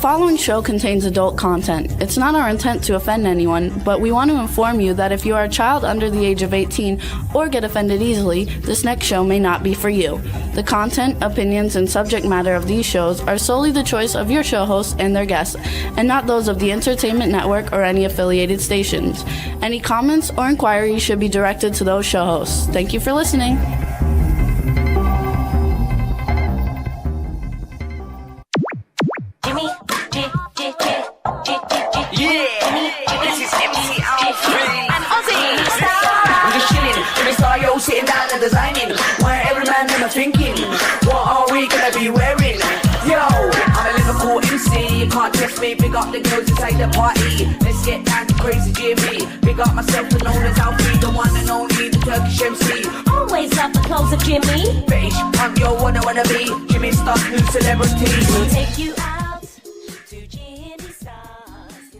following show contains adult content. It's not our intent to offend anyone, but we want to inform you that if you are a child under the age of 18 or get offended easily, this next show may not be for you. The content, opinions, and subject matter of these shows are solely the choice of your show hosts and their guests, and not those of the Entertainment Network or any affiliated stations. Any comments or inquiries should be directed to those show hosts. Thank you for listening. Sitting down and designing, where every man them are thinking, what are we gonna be wearing? Yo, I'm a Liverpool MC, you can't test me. Big up the girls inside the party, let's get down to Crazy Jimmy. Big up myself and known as Alfie, the one and only, the Turkish MC. Always love the clothes of Jimmy. Bitch, I'm your wanna be Jimmy Star's new celebrity. We'll take you out to Jimmy Star's.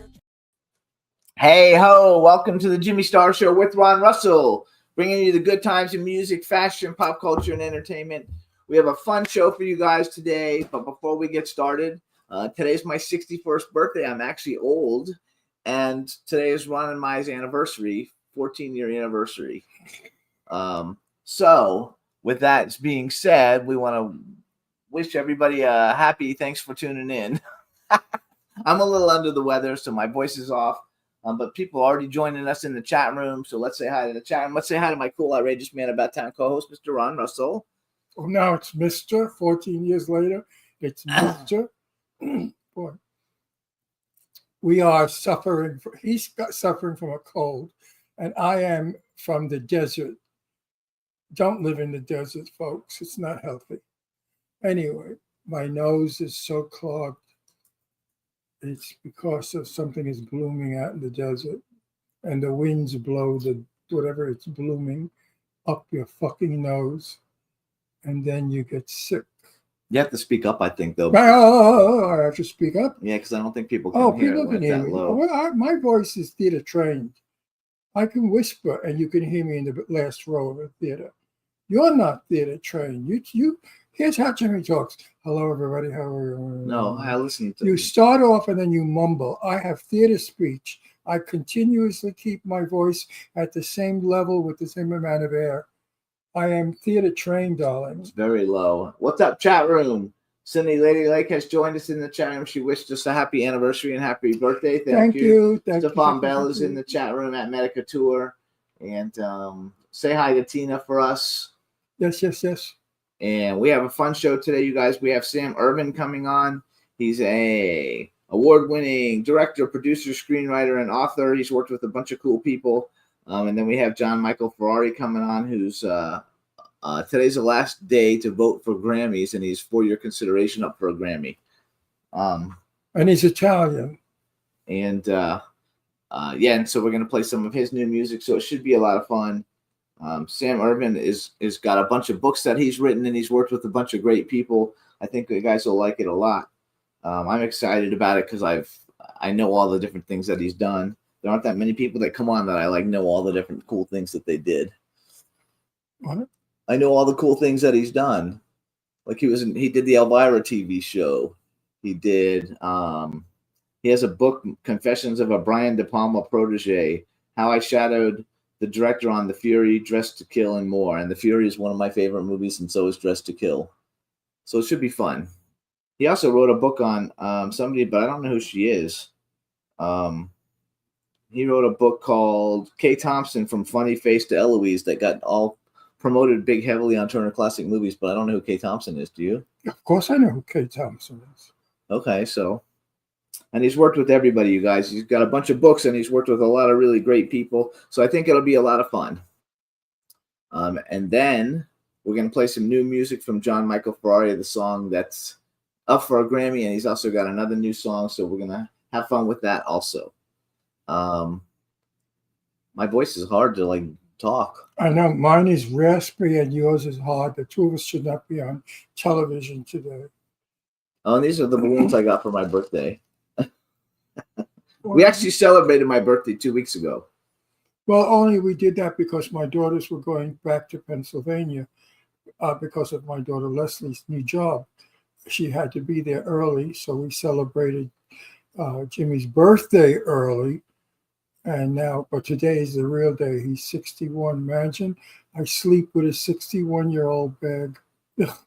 Hey ho, welcome to the Jimmy Star Show with Ron Russell, bringing you the good times in music, fashion, pop culture, and entertainment. We have a fun show for you guys today, but before we get started, today's my 61st birthday. I'm actually old, and today is Ron and Mai's anniversary, 14-year anniversary. So, with that being said, we want to wish everybody a happy thanks for tuning in. I'm a little under the weather, so my voice is off. But people are already joining us in the chat room, so let's say hi to the chat room. Let's say hi to my cool, outrageous man about town co-host, Mr. Ron Russell. Oh, now it's Mr. 14 years later, it's Mr. Boy, we are suffering. He's suffering from a cold, and I am from the desert. Don't live in the desert, folks. It's not healthy. Anyway, my nose is so clogged. It's because of something is blooming out in the desert, and the winds blow the whatever it's blooming up your fucking nose, and then you get sick. You have to speak up, I think, though. Oh, I have to speak up? Yeah, because I don't think people can hear people it can hear me. Well, my voice is theater trained. I can whisper, and you can hear me in the last row of a theater. You're not theater trained. You. Here's how Jimmy talks. Hello, everybody. How are you? No, I listen to you. Start off and then you mumble. I have theater speech. I continuously keep my voice at the same level with the same amount of air. I am theater trained, darling. It's very low. What's up, chat room? Cindy Lady Lake has joined us in the chat room. She wished us a happy anniversary and happy birthday. Thank you. Stefan Bell is in the chat room at Medica Tour. And say hi to Tina for us. Yes. And we have a fun show today, you guys. We have Sam Urban coming on. He's a award-winning director, producer, screenwriter, and author. He's worked with a bunch of cool people. And then we have John Michael Ferrari coming on, who's today's the last day to vote for Grammys, and he's for your consideration up for a Grammy. And he's Italian. And and so we're going to play some of his new music, so it should be a lot of fun. Sam Urban is got a bunch of books that he's written, and he's worked with a bunch of great people. I think you guys will like it a lot. I'm excited about it because I know all the different things that he's done. There aren't that many people that come on that I know all the different cool things that they did. What? I know all the cool things that he's done. Like he did the Elvira TV show. He did. He has a book, Confessions of a Brian De Palma Protege: How I Shadowed the Director on The Fury, Dressed to Kill, and more. And The Fury is one of my favorite movies, and so is Dressed to Kill. So it should be fun. He also wrote a book on somebody, but I don't know who she is. He wrote a book called Kay Thompson, From Funny Face to Eloise, that got all promoted big heavily on Turner Classic Movies, but I don't know who Kay Thompson is. Do you? Of course I know who Kay Thompson is. Okay, so... And he's worked with everybody, you guys. He's got a bunch of books, and he's worked with a lot of really great people. So I think it'll be a lot of fun. And then we're going to play some new music from John Michael Ferrari, the song that's up for a Grammy. And he's also got another new song, so we're going to have fun with that also. My voice is hard to, talk. I know. Mine is raspy, and yours is hard. The two of us should not be on television today. Oh, and these are the balloons I got for my birthday. We actually celebrated my birthday 2 weeks ago. Well, only we did that because my daughters were going back to Pennsylvania because of my daughter Leslie's new job. She had to be there early, so we celebrated Jimmy's birthday early. And now, but today is the real day. He's 61. Imagine I sleep with a 61-year-old bag. Ugh,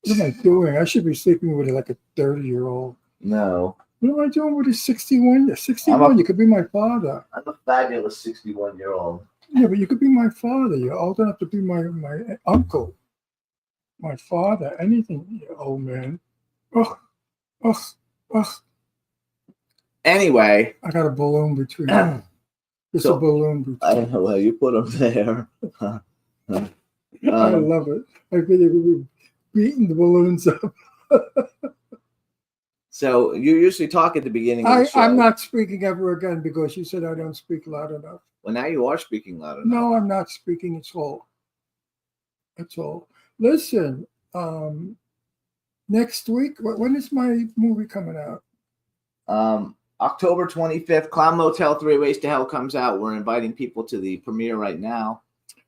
what am I doing? I should be sleeping with like a 30-year-old. No, What am I doing with a 61? 61, you could be my father. I'm a fabulous 61-year-old. Yeah, but you could be my father. You're old enough to be my uncle, my father, anything, you old man. Ugh, ugh, ugh. Anyway, I got a balloon between them. There's So, a balloon between I don't know why you put them there. I love it. I think it would be beating the balloons up. So you usually talk at the beginning of the show. I'm not speaking ever again because you said I don't speak loud enough. Well, now you are speaking loud enough. No, I'm not speaking. It's all. Listen, next week, when is my movie coming out? October 25th, Clown Motel 3 Ways to Hell comes out. We're inviting people to the premiere right now.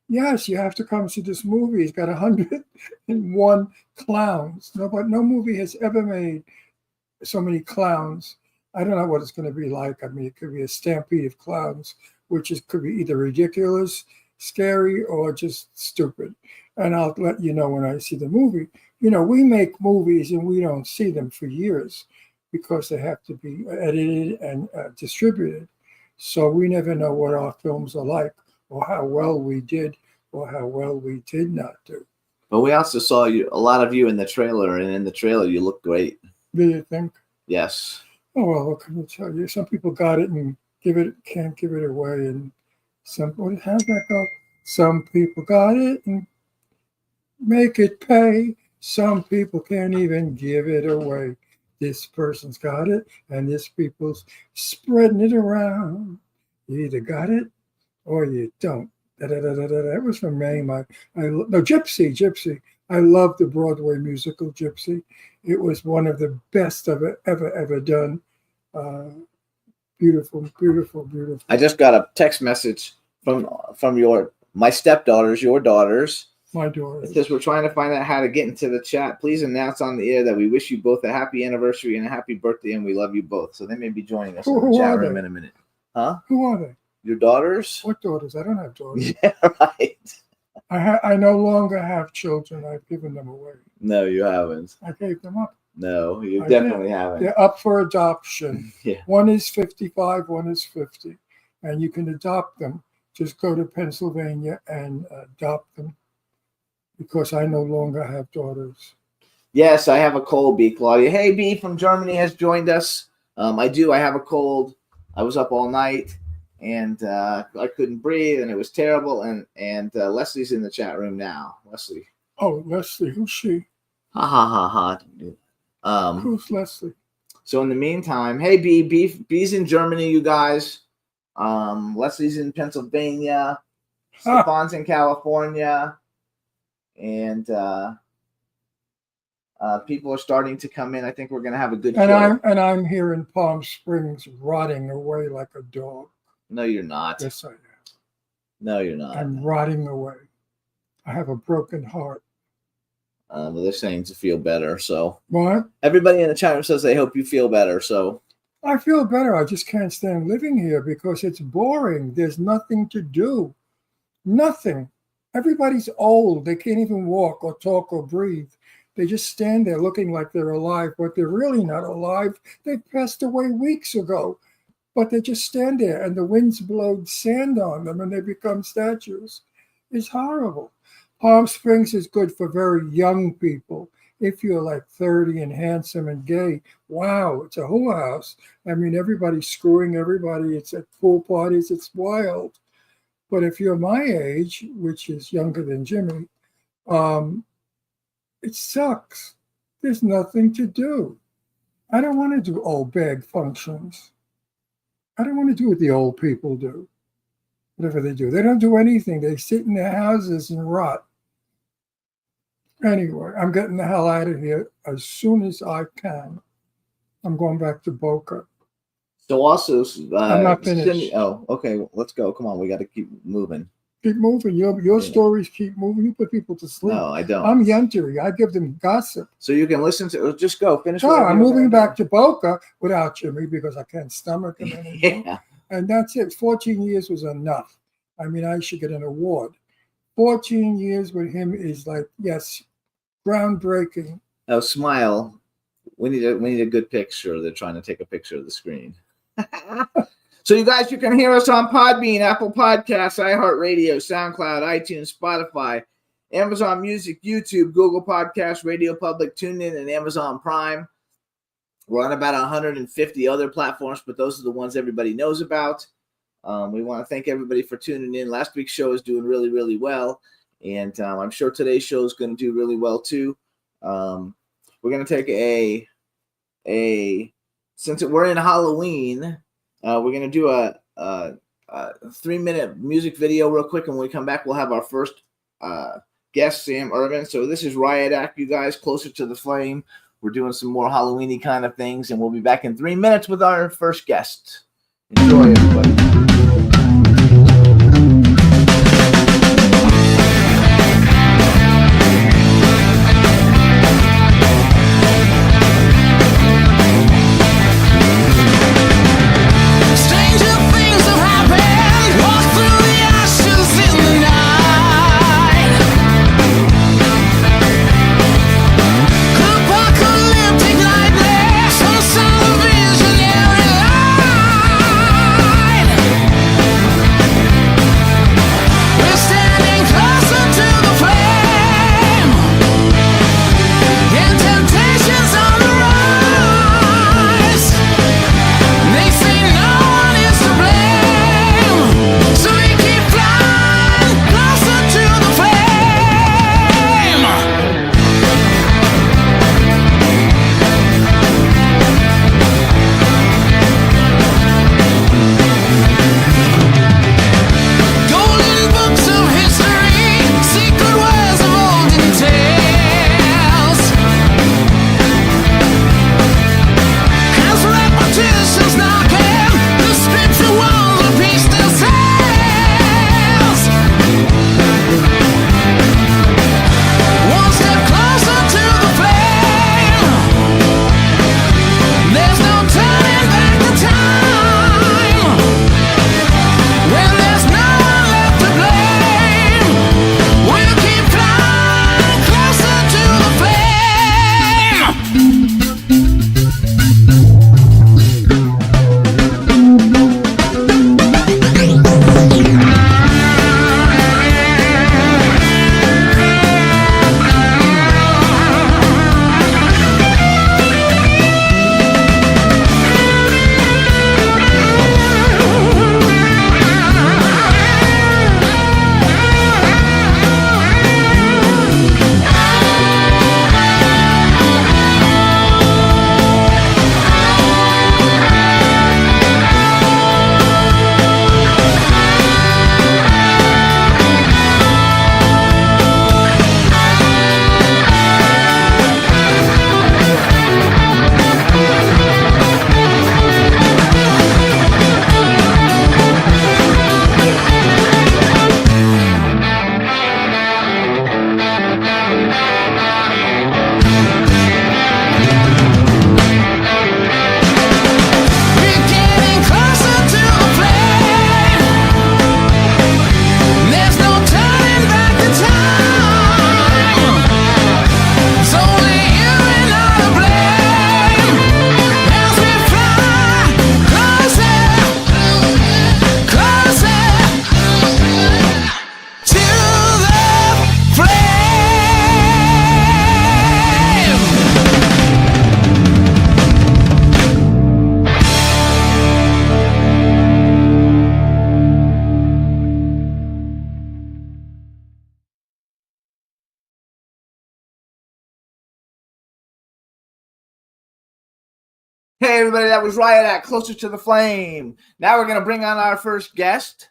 Yes, you have to come see this movie. It's got 101 clowns. No movie has ever made so many clowns. I don't know what it's going to be like. I mean, it could be a stampede of clowns, which could be either ridiculous, scary, or just stupid. And I'll let you know when I see the movie. You know, we make movies and we don't see them for years because they have to be edited and distributed. So we never know what our films are like or how well we did or how well we did not do. But we also saw a lot of you in the trailer, and in the trailer you look great. Do you think? Yes. Oh, well, what can I tell you? Some people got it and can't give it away. And how's that go? Some people got it and make it pay. Some people can't even give it away. This person's got it, and this people's spreading it around. You either got it or you don't. That was from Mame. Gypsy. I love the Broadway musical Gypsy. It was one of the best I've ever done. Beautiful. I just got a text message from my stepdaughters, your daughters. My daughter. It says, we're trying to find out how to get into the chat. Please announce on the air that we wish you both a happy anniversary and a happy birthday, and we love you both. So they may be joining us in the chat room in a minute. Huh? Who are they? Your daughters? What daughters? I don't have daughters. Yeah, right. I no longer have children. I've given them away. No, you haven't. I gave them up. No, you I definitely did. haven't. They're up for adoption. Yeah. One is 55, one is 50. And you can adopt them. Just go to Pennsylvania and adopt them because I no longer have daughters. Yes, I have a cold, B. Claudia. Hey, B from Germany has joined us. I do. I have a cold. I was up all night and I couldn't breathe and it was terrible. And Leslie's in the chat room now. Leslie. Oh, Leslie. Who's she? Ha ha ha ha. Who's Leslie? So in the meantime, hey, B's in Germany, you guys. Leslie's in Pennsylvania. Stefan's in California. And people are starting to come in. I think we're going to have a good show. I'm here in Palm Springs rotting away like a dog. No, you're not. Yes, I am. No, you're not. I'm rotting away. I have a broken heart. But they're saying to feel better. So What? everybody in the chat room says they hope you feel better. So I feel better. I just can't stand living here because it's boring. There's nothing to do. Nothing. Everybody's old. They can't even walk or talk or breathe. They just stand there looking like they're alive, but they're really not alive. They passed away weeks ago, but they just stand there and the winds blow sand on them and they become statues. It's horrible. Palm Springs is good for very young people. If you're like 30 and handsome and gay, wow, it's a whole house. I mean, everybody's screwing everybody. It's at pool parties. It's wild. But if you're my age, which is younger than Jimmy, it sucks. There's nothing to do. I don't want to do old bag functions. I don't want to do what the old people do. Whatever they do. They don't do anything. They sit in their houses and rot. Anyway, I'm getting the hell out of here as soon as I can. I'm going back to Boca. also, I'm not finished. Oh, okay. Let's go. Come on. We got to keep moving. Keep moving. Your Yeah. stories keep moving. You put people to sleep. No, I don't. I'm Yentary. I give them gossip. So you can listen to. Just go finish. So whatever I'm you're moving gonna back to Boca without Jimmy because I can't stomach him do. anymore. Yeah. And that's it. 14 years was enough. I mean, I should get an award. 14 years with him is like, yes, groundbreaking. Oh, smile. We need a good picture. They're trying to take a picture of the screen. So you guys, you can hear us on Podbean, Apple Podcasts, iHeartRadio, SoundCloud, iTunes, Spotify, Amazon Music, YouTube, Google Podcasts, Radio Public, TuneIn, and Amazon Prime. We're on about 150 other platforms, but those are the ones everybody knows about. We want to thank everybody for tuning in. Last week's show is doing really, really well, and I'm sure today's show is going to do really well too. We're going to take since we're in Halloween, we're going to do a 3-minute music video real quick, and when we come back, we'll have our first guest, Sam Urban. So this is Riot Act, you guys, Closer to the Flame. We're doing some more Halloween-y kind of things, and we'll be back in 3 minutes with our first guest. Enjoy, everybody. Stranger things have happened. Walk through the ashes in the night. Apocalyptic nightmares, some sort of visionary light. We're standing closer to the flame, and temptations on the rise. They say no one is to blame, so we keep flying closer to the flame. Golden books of history, secret words of olden tales. As repetitions knocking, the scripture walls repeat themselves. One step closer to the flame. There's no turning back the time. When there's no one left to blame, we'll keep flying closer to the flame. We're getting closer to the flame. There's no turning back the time. It's only you and I to blame. As we fly closer, closer to the flame. Hey, everybody, that was Riot Act, Closer to the Flame. Now we're going to bring on our first guest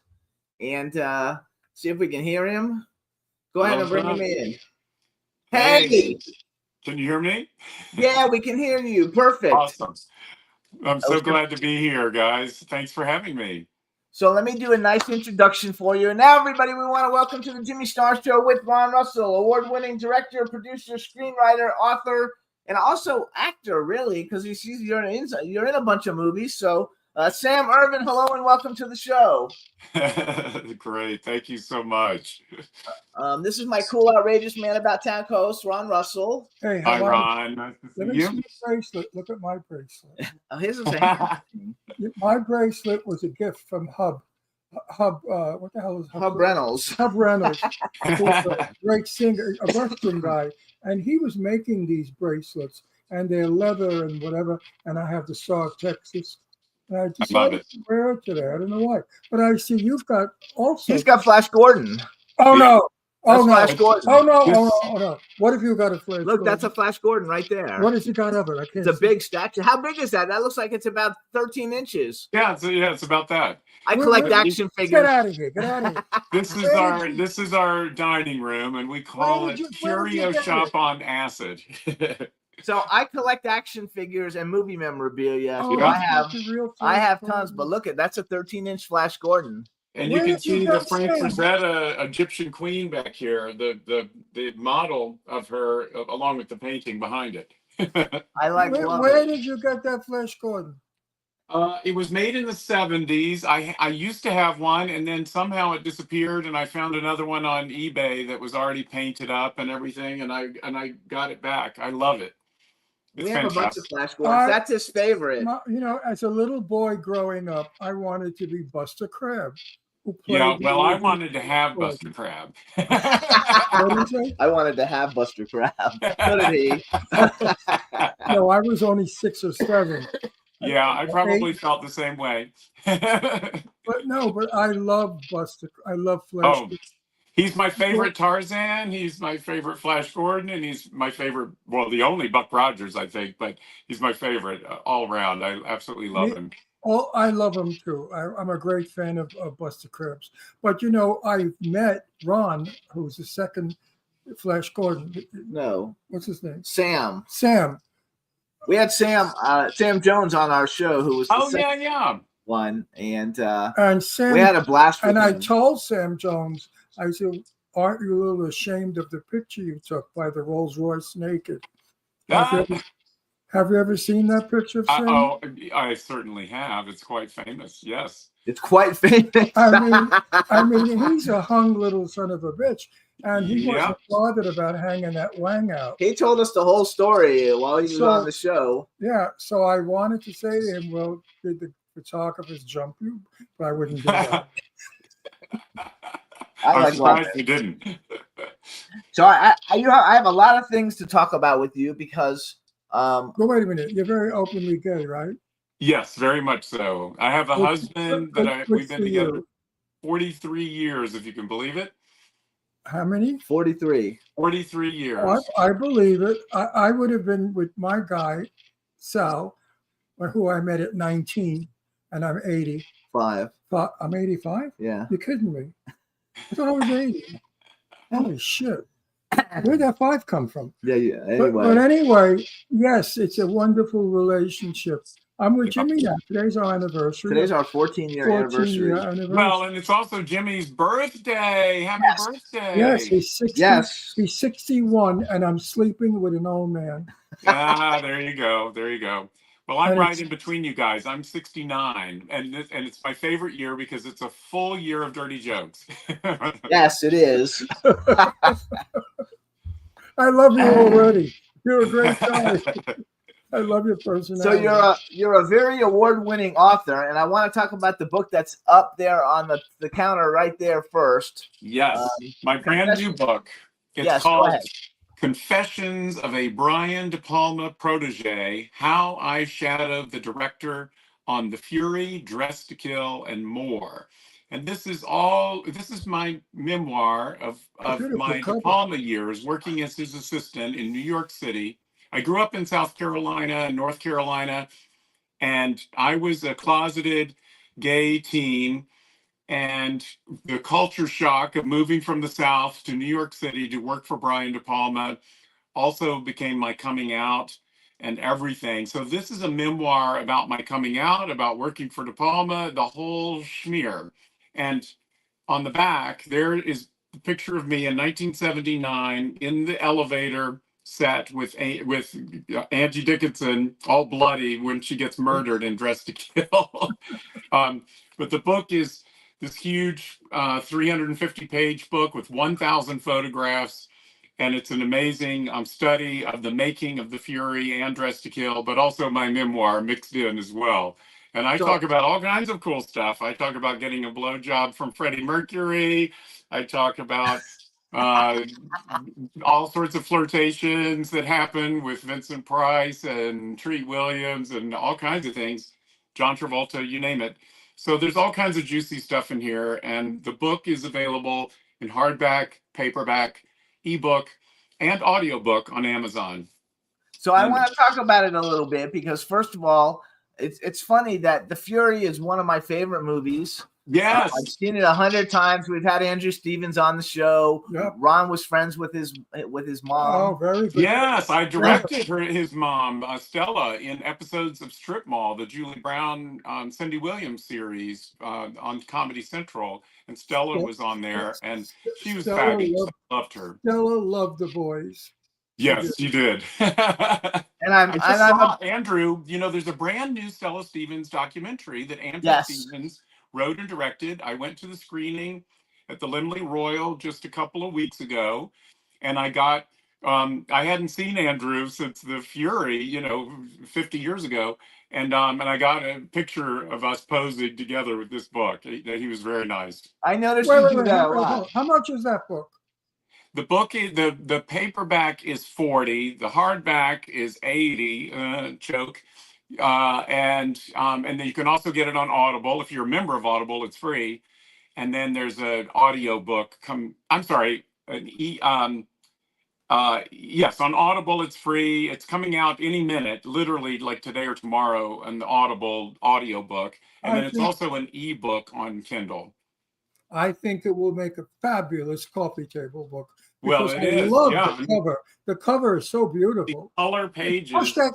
and see if we can hear him. Go ahead and bring him in. Hey! Can you hear me? Yeah, we can hear you. Perfect. Awesome. I'm so Okay. glad to be here, guys. Thanks for having me. So let me do a nice introduction for you. And now, everybody, we want to welcome to the Jimmy Star Show with Ron Russell, award-winning director, producer, screenwriter, author, and also actor, really, because you're in a bunch of movies. So Sam Irvin, hello and welcome to the show. Great. Thank you so much. This is my cool, outrageous man about town host, Ron Russell. Hey, Hi, how are Ron. Nice Let to me see see you. your bracelet. Look at my bracelet. His is a My bracelet was a gift from Hub. What the hell is Hub? Hub Reynolds. Hub Reynolds, who's a great singer, a Western guy, and he was making these bracelets, and they're leather and whatever. And I have the Star of Texas. And I love decided it. to wear it today. I don't know why, but I see you've got also. He's got Flash Gordon. Oh no! That's Oh no! Flash Gordon. Oh no! Oh no! Oh no! What have you got a Flash? Look, that's a Gordon? Flash Gordon right there. What has he got of it? I can't. It's a see. big statue. How big is that? That looks like it's about 13 inches. Yeah, it's about that. I collect Where- action Get figures. out of here! Get out of here! This is our dining room, and we call Where it did you Curio get Shop it? on Acid. So I collect action figures and movie memorabilia. Oh, So that's the real I Flash have tons, Gordon. but look at that's a 13-inch Flash Gordon. And you Where can did you see the get Frank Sam? Frazetta Egyptian queen back here, the model of her, along with the painting behind it. I love Where it. did you get that Flash Gordon? It was made in the 70s. I used to have one, and then somehow it disappeared, and I found another one on eBay that was already painted up and everything, and I got it back. I love it. It's We have a bunch of fantastic. Flash Gordons. I- That's his favorite. You know, as a little boy growing up, I wanted to be Buster Crabbe. Who played Yeah, the well, I original wanted to have Gordon. Buster Crab. What did you say? I wanted to have Buster Crab. So did he. No, I was only 6 or 7. Yeah, I probably felt the same way. But no, but I love Buster. I love Flash. Oh, he's my favorite Tarzan. He's my favorite Flash Gordon, and he's my favorite. Well, the only Buck Rogers, I think, but he's my favorite all around. I absolutely love him. Oh, I love him too. I'm a great fan of Buster Crabs. But you know, I met Ron, who's the second Flash Gordon. No, What's his name? Sam. Sam. We had Sam Jones on our show, who was the Oh second yeah. one, and And Sam. we had a blast with And I him. told Sam Jones, I said, "Aren't you a little ashamed of the picture you took by the Rolls Royce naked? Have you ever seen that picture of Sam? Oh, I certainly have. It's quite famous. Yes. It's quite famous. I mean, he's a hung little son of a bitch, and he Yeah. wasn't bothered about hanging that wang out. He told us the whole story while he was So- on the show. Yeah, so I wanted to say to him, "Well, did the photographers jump you?" But I wouldn't do that. I'm like surprised Robert. you didn't. So I have a lot of things to talk about with you because But wait a minute, you're very openly gay, right? Yes, very much so. I have a Good- husband good- that good we've been for together you. 43 years, if you can believe it. How many? 43. 43 years. I believe it. I would have been with my guy, Sal, who I met at 19, and I'm 80. 5. But I'm 85? Yeah. You're kidding me. I thought I was 80. Holy shit. Where'd that 5 come from? Yeah. But anyway, yes, it's a wonderful relationship. I'm with Yeah. Jimmy now. Today's our anniversary. Today's our 14-year 14-year anniversary. anniversary. Well, and it's also Jimmy's birthday. Happy Yes. birthday. Yes, he's 60. Yes. He's 61, and I'm sleeping with an old man. There you go. There you go. Well, I'm And right it's- in between you guys. I'm 69, and it's my favorite year because it's a full year of dirty jokes. Yes, it is. I love you already. You're a great guy. I love your personality. So you're a very award-winning author, and I want to talk about the book that's up there on the counter right there first. Yes, my brand new book. It's Yes, go called ahead. Confessions of a Brian De Palma Protege: How I Shadowed the Director on The Fury, Dress to Kill, and More. And this is my memoir of Beautiful my cover. De Palma years working as his assistant in New York City. I grew up in South Carolina and North Carolina, and I was a closeted gay teen. And the culture shock of moving from the South to New York City to work for Brian De Palma also became my coming out. and everything. So this is a memoir about my coming out, about working for De Palma, the whole schmear. And on the back, there is the picture of me in 1979 in the elevator set with Angie Dickinson, all bloody when she gets murdered and Dressed to Kill. But the book is this huge 350-page book with 1,000 photographs. And it's an amazing study of the making of The Fury and Dressed to Kill, but also my memoir mixed in as well. And I talk about all kinds of cool stuff. I talk about getting a blowjob from Freddie Mercury. I talk about all sorts of flirtations that happen with Vincent Price and Treat Williams and all kinds of things. John Travolta, you name it. So there's all kinds of juicy stuff in here. And the book is available in hardback, paperback, ebook, and audiobook on Amazon. So I want to talk about it a little bit because, first of all, it's funny that The Fury is one of my favorite movies. Yes. I've seen it 100 times. We've had Andrew Stevens on the show. Yep. Ron was friends with his mom. Oh, very good. Yes, I directed his mom, Stella, in episodes of Strip Mall, the Julie Brown, Cindy Williams series on Comedy Central. And Stella was on there, and she was Stella fabulous. I loved her. Stella loved the boys. Yes, you did. And I just saw Andrew, there's a brand new Stella Stevens documentary that Andrew Stevens wrote and directed. I went to the screening at the Limley Royal just a couple of weeks ago, and I got I hadn't seen Andrew since The Fury, 50 years ago, and I got a picture of us posing together with this book. He was very nice. I noticed you do that a lot. How much is that book? The book, the paperback is 40, the hardback is 80, choke. And then you can also get it on Audible. If you're a member of Audible, it's free. And then there's an audio book yes, on Audible it's free. It's coming out any minute, literally like today or tomorrow, an Audible audio book. And then it's also an ebook on Kindle. I think it will make a fabulous coffee table book. Well, it is. I love Yeah. the cover. The cover is so beautiful. The color pages. Push that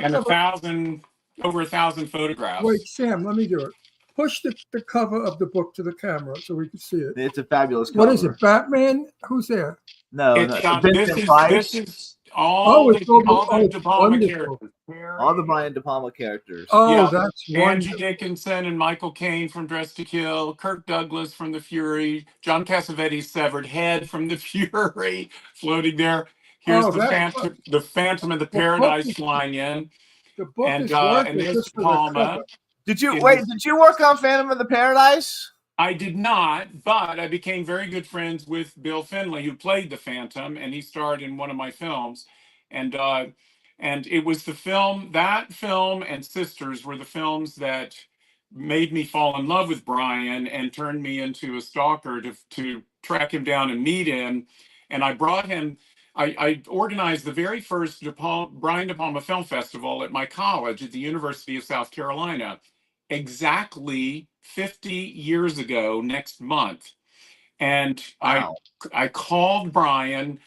And cover. over 1,000 photographs. Wait, Sam, let me do it. Push the cover of the book to the camera so we can see it. It's a fabulous cover. What is it? Batman? Who's there? No, It's, no. this is all the De Palma wonderful. characters. All the Brian De Palma characters. Oh, Yeah. that's Angie wonderful. Dickinson and Michael Caine from Dressed to Kill, Kirk Douglas from The Fury, John Cassavetes' severed head from The Fury floating there. Here's Oh, the Phantom of the book Paradise is- flying in. The book And is worth and it there's just for the Palma. cover. Did you work on Phantom of the Paradise? I did not, but I became very good friends with Bill Finley, who played the Phantom, and he starred in one of my films. And it was that film and Sisters were the films that made me fall in love with Brian and turned me into a stalker to track him down and meet him. And I brought him. I organized the very first Brian De Palma Film Festival at my college at the University of South Carolina, exactly 50 years ago next month. And Wow. I called Brian.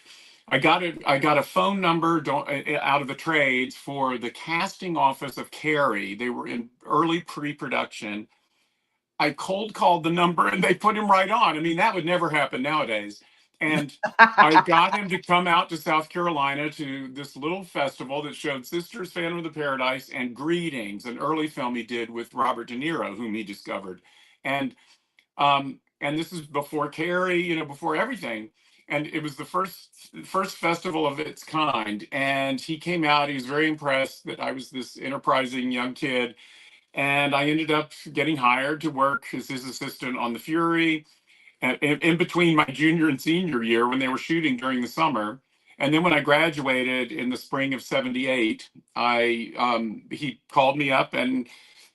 I got a phone number out of the trades for the casting office of Carrie. They were in early pre-production. I cold called the number and they put him right on. I mean, that would never happen nowadays. And I got him to come out to South Carolina to this little festival that showed Sisters, Phantom of the Paradise, and Greetings, an early film he did with Robert De Niro, whom he discovered. And this is before Carrie, before everything. And it was the first festival of its kind. And he came out, he was very impressed that I was this enterprising young kid. And I ended up getting hired to work as his assistant on The Fury, in between my junior and senior year when they were shooting during the summer. And then when I graduated in the spring of '78, he called me up and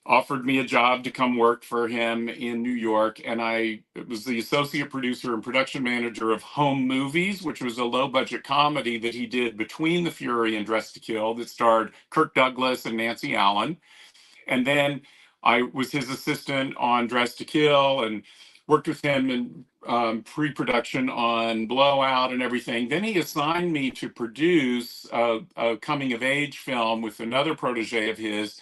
offered me a job to come work for him in New York. And I was the associate producer and production manager of Home Movies, which was a low budget comedy that he did between The Fury and Dressed to Kill that starred Kirk Douglas and Nancy Allen. And then I was his assistant on Dressed to Kill and worked with him in pre-production on Blowout and everything. Then he assigned me to produce a coming-of-age film with another protege of his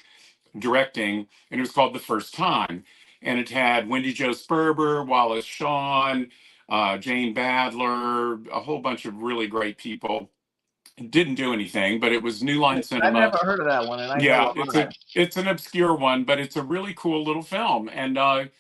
directing, and it was called The First Time. And it had Wendy Jo Sperber, Wallace Shawn, Jane Badler, a whole bunch of really great people. It didn't do anything, but it was New Line I've Cinema. never heard of that one, and I Yeah, know why. it's an obscure one, but it's a really cool little film, and it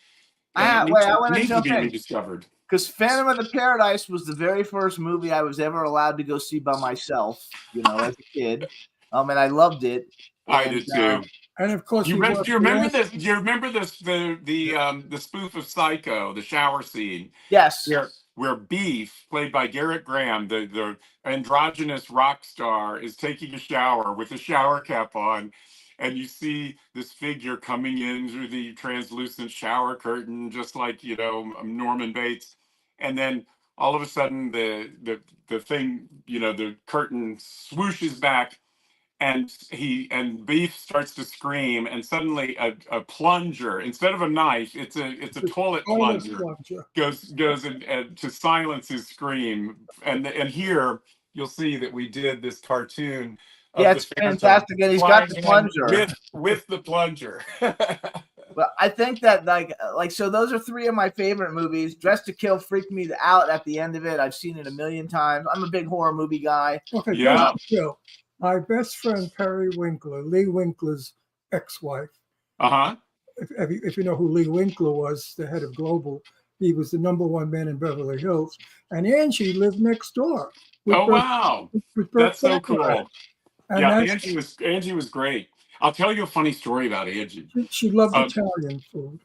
I needs want to needs to jump be in rediscovered. because Phantom of the Paradise was the very first movie I was ever allowed to go see by myself, as a kid. And I loved it. I And, did too. And of course, Do he worked you remember with- this? Do you remember this? The spoof of Psycho, the shower scene, Yes. where Beef, played by Garrett Graham, the androgynous rock star, is taking a shower with a shower cap on, and you see this figure coming in through the translucent shower curtain, just like Norman Bates, and then all of a sudden the thing, the curtain swooshes back. And Beef starts to scream, and suddenly a plunger, instead of a knife, it's a toilet plunger, goes and to silence his scream. And here you'll see that we did this cartoon. Of Yeah, it's the Phantom fantastic, and he's got the flying in plunger. with the plunger. But I think that so those are three of my favorite movies. Dressed to Kill freaked me out at the end of it. I've seen it a million times. I'm a big horror movie guy. Okay, Yeah. Dressed to Kill. My best friend Perry Winkler, Lee Winkler's ex-wife. Uh-huh. If you know who Lee Winkler was, the head of Global, he was the #1 man in Beverly Hills, and Angie lived next door. Oh, wow. with Burt That's so Bacharach. cool. And Yeah, that's- Angie was great. I'll tell you a funny story about Angie. she loved Italian food.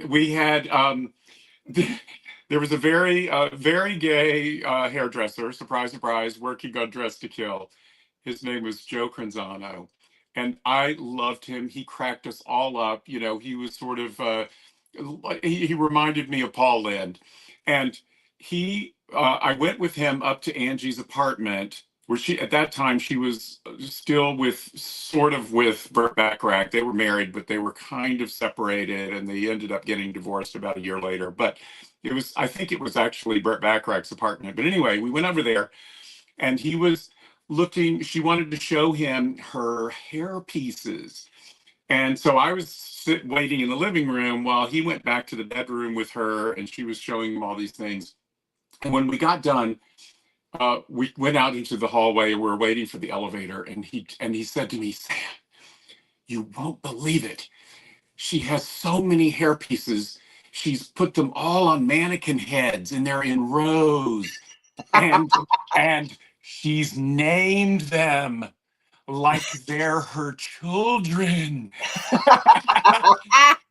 We had there was a very gay hairdresser, surprise, working on Dressed to Kill. His name was Joe Cranzano, and I loved him. He cracked us all up. He was sort of he reminded me of Paul Lynde, and I went with him up to Angie's apartment, where at that time she was still with Burt Bacharach. They were married, but they were kind of separated, and they ended up getting divorced about a year later. But I think it was actually Burt Bacharach's apartment. But anyway, we went over there, and he was she wanted to show him her hair pieces. And so I was waiting in the living room while he went back to the bedroom with her, and she was showing him all these things. And when we got done, we went out into the hallway. We were waiting for the elevator, and he said to me, "Sam, you won't believe it. She has so many hair pieces. She's put them all on mannequin heads, and they're in rows. And she's named them like they're her children."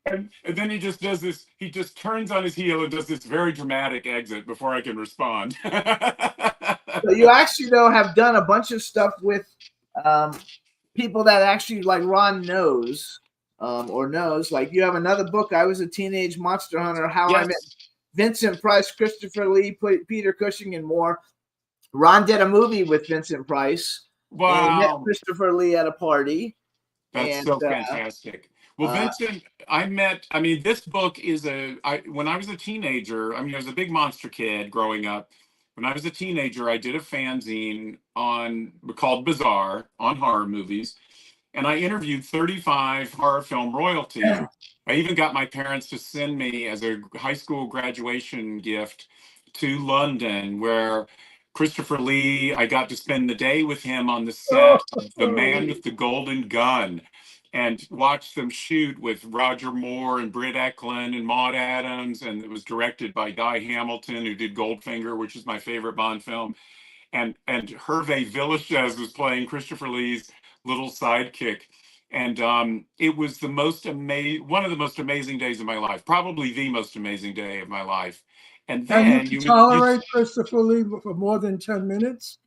And then he just does this. He just turns on his heel and does this very dramatic exit before I can respond. So you actually have done a bunch of stuff with people that actually like Ron knows or knows. Like you have another book, I Was a Teenage Monster Hunter, How I Met Vincent Price, Christopher Lee, Peter Cushing, and more. Ron did a movie with Vincent Price. Wow. And met Christopher Lee at a party. That's so fantastic. Well, Vincent, this book is when I was a teenager, I was a big monster kid growing up. When I was a teenager, I did a fanzine called Bizarre on horror movies, and I interviewed 35 horror film royalty. I even got my parents to send me as a high school graduation gift to London, where Christopher Lee, I got to spend the day with him on the set of The Man with the Golden Gun and watch them shoot with Roger Moore and Britt Eklund and Maud Adams. And it was directed by Guy Hamilton, who did Goldfinger, which is my favorite Bond film. And Hervé Villechaize was playing Christopher Lee's little sidekick. And it was one of the most amazing days of my life, probably the most amazing day of my life. And then you tolerate Christopher Lee for more than 10 minutes?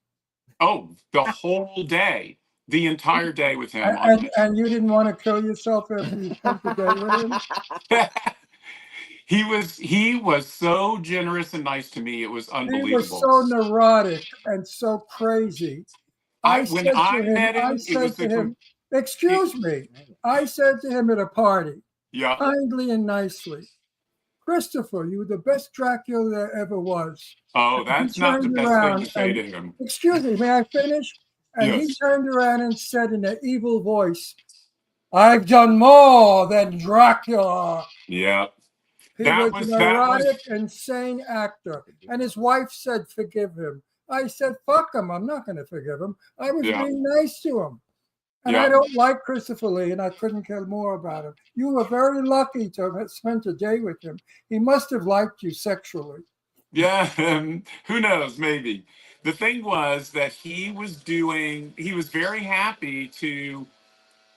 Oh, the whole day, the entire day with him. And you didn't want to kill yourself after you spent the day with him? He was so generous and nice to me. It was unbelievable. He was so neurotic and so crazy. When I met him, excuse me. I said to him at a party, yeah, kindly and nicely, Christopher, you were the best Dracula there ever was. Oh, And he that's not the turned best thing to around say and, to him. excuse me, may I finish? And he Yes. turned around and said in an evil voice, "I've done more than Dracula." Yeah. He That was an was that was erotic, insane actor. And his wife said, "Forgive him." I said, "Fuck him. I'm not going to forgive him." I was Yeah. being nice to him. And I Yeah. don't like Christopher Lee, and I couldn't care more about him. You were very lucky to have spent a day with him. He must have liked you sexually. Yeah, who knows? Maybe. The thing was that he was very happy to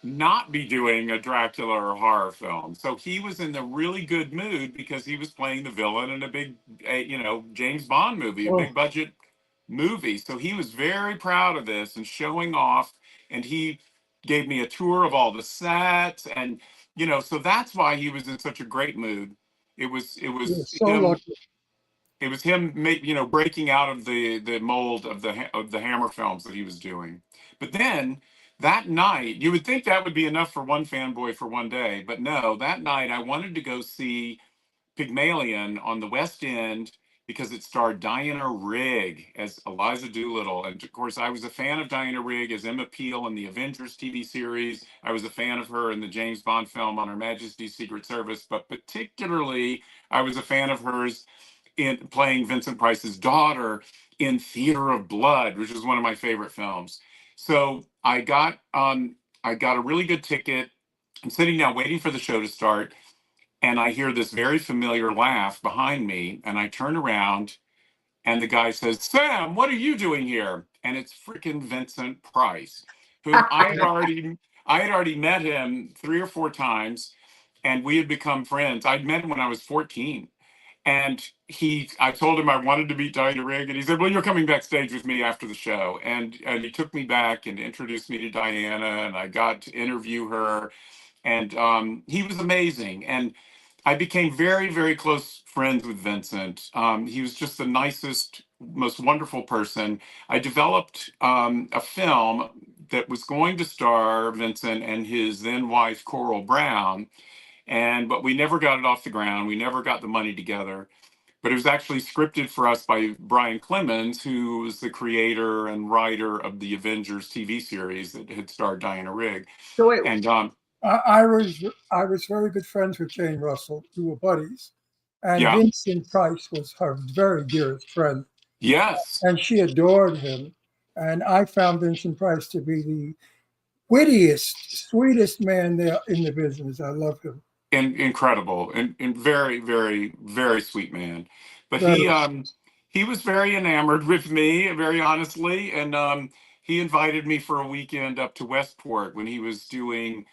not be doing a Dracula or horror film. So he was in the really good mood because he was playing the villain in a big, James Bond movie, a Oh, big budget movie. So he was very proud of this and showing off. And he gave me a tour of all the sets, and so that's why he was in such a great mood. It was it you're was so him lucky. it was him breaking out of the mold of the Hammer films that he was doing. But then that night, you would think that would be enough for one fanboy for one day, but no, that night I wanted to go see Pygmalion on the West End because it starred Diana Rigg as Eliza Doolittle. And of course, I was a fan of Diana Rigg as Emma Peel in the Avengers TV series. I was a fan of her in the James Bond film On Her Majesty's Secret Service, but particularly I was a fan of hers in playing Vincent Price's daughter in Theater of Blood, which is one of my favorite films. So I got a really good ticket. I'm sitting down waiting for the show to start, and I hear this very familiar laugh behind me, and I turn around, and the guy says, "Sam, what are you doing here?" And it's freaking Vincent Price, whom I had already met him 3 or 4 times, and we had become friends. I'd met him when I was 14. And I told him I wanted to meet Diana Rigg, and he said, "Well, you're coming backstage with me after the show." And he took me back and introduced me to Diana, and I got to interview her. And he was amazing. And I became very, very close friends with Vincent. He was just the nicest, most wonderful person. I developed a film that was going to star Vincent and his then wife, Coral Brown, but we never got it off the ground. We never got the money together. But it was actually scripted for us by Brian Clemens, who was the creator and writer of the Avengers TV series that had starred Diana Rigg. So wait, And I was very good friends with Jane Russell. We were buddies. And yeah, Vincent Price was her very dearest friend. yes, And she adored him. And I found Vincent Price to be the wittiest, sweetest man there in the business. I love him. incredible and very, very, very sweet man. But Very. he was very enamored with me, very honestly, and he invited me for a weekend up to Westport when he was doing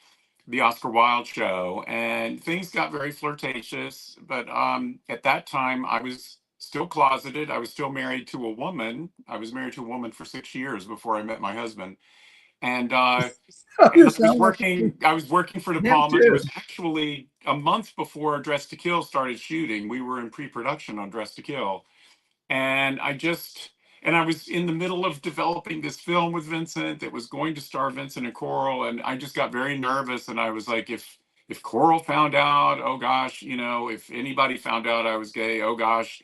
the Oscar Wilde show, and things got very flirtatious. But at that time, I was still closeted. I was still married to a woman. I was married to a woman for 6 years before I met my husband, and You and sound like I was working for De him Palma. It too. was actually a month before Dress to Kill started shooting. We were in pre-production on Dress to Kill, and I was in the middle of developing this film with Vincent that was going to star Vincent and Coral, and I just got very nervous, and I was like, if Coral found out, oh gosh, if anybody found out I was gay, oh gosh.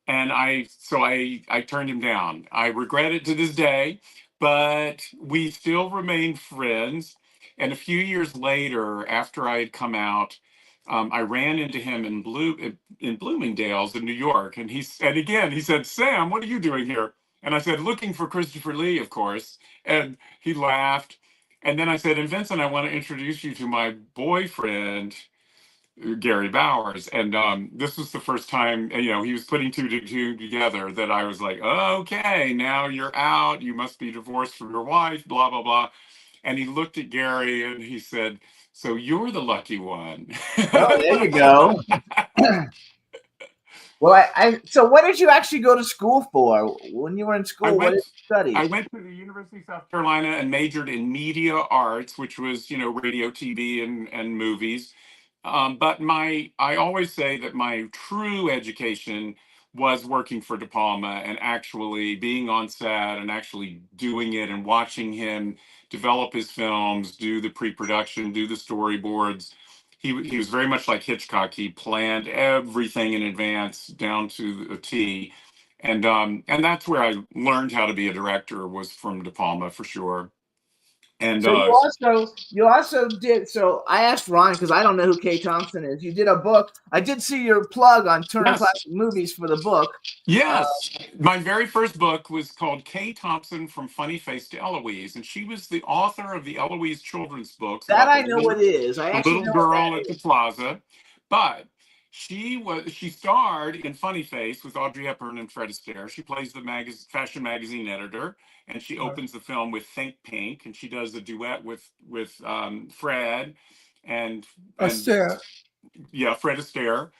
And I turned him down. I regret it to this day, but we still remained friends. And a few years later, after I had come out, I ran into him in Bloomingdale's in New York, and again he said, "Sam, what are you doing here?" And I said, "Looking for Christopher Lee, of course." And he laughed. And then I said, "And Vincent, I want to introduce you to my boyfriend, Gary Bowers." And this was the first time, he was putting two to two together, that I was like, "Okay, now you're out. You must be divorced from your wife, blah, blah, blah." And he looked at Gary and he said, "So you're the lucky one." Oh, there you go. Well, so what did you actually go to school for? When you were in I school, what did went you study? I went to the University of South Carolina and majored in media arts, which was, radio, TV, and movies. But I always say that my true education was working for De Palma and actually being on set and actually doing it and watching him develop his films, do the pre-production, do the storyboards. he was very much like Hitchcock. He planned everything in advance down to a T, and that's where I learned how to be a director, was from De Palma for sure. And So you also did. So I asked Ron because I don't know who Kay Thompson is. You did a book. I did see your plug on Turner Yes. Classic Movies for the book. yes, my very first book was called Kay Thompson from Funny Face to Eloise, and she was the author of the Eloise children's books. That about I know what it is. I the actually little know what girl that at the is. plaza, but she starred in Funny Face with Audrey Hepburn and Fred Astaire. She plays the fashion magazine editor, and she opens the film with Think Pink, and she does a duet with Fred and Astaire. yeah, Fred Astaire,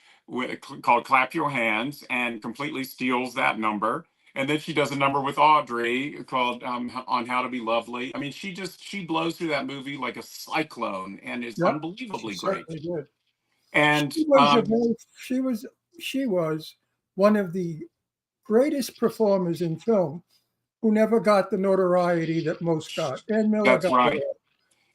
called "Clap Your Hands," and completely steals that number. And then she does a number with Audrey called "On How to Be Lovely." I mean, she blows through that movie like a cyclone, and is Yep, unbelievably she great. certainly did. And She was one of the greatest performers in film who never got the notoriety that most got. Dan Miller that's got right. it.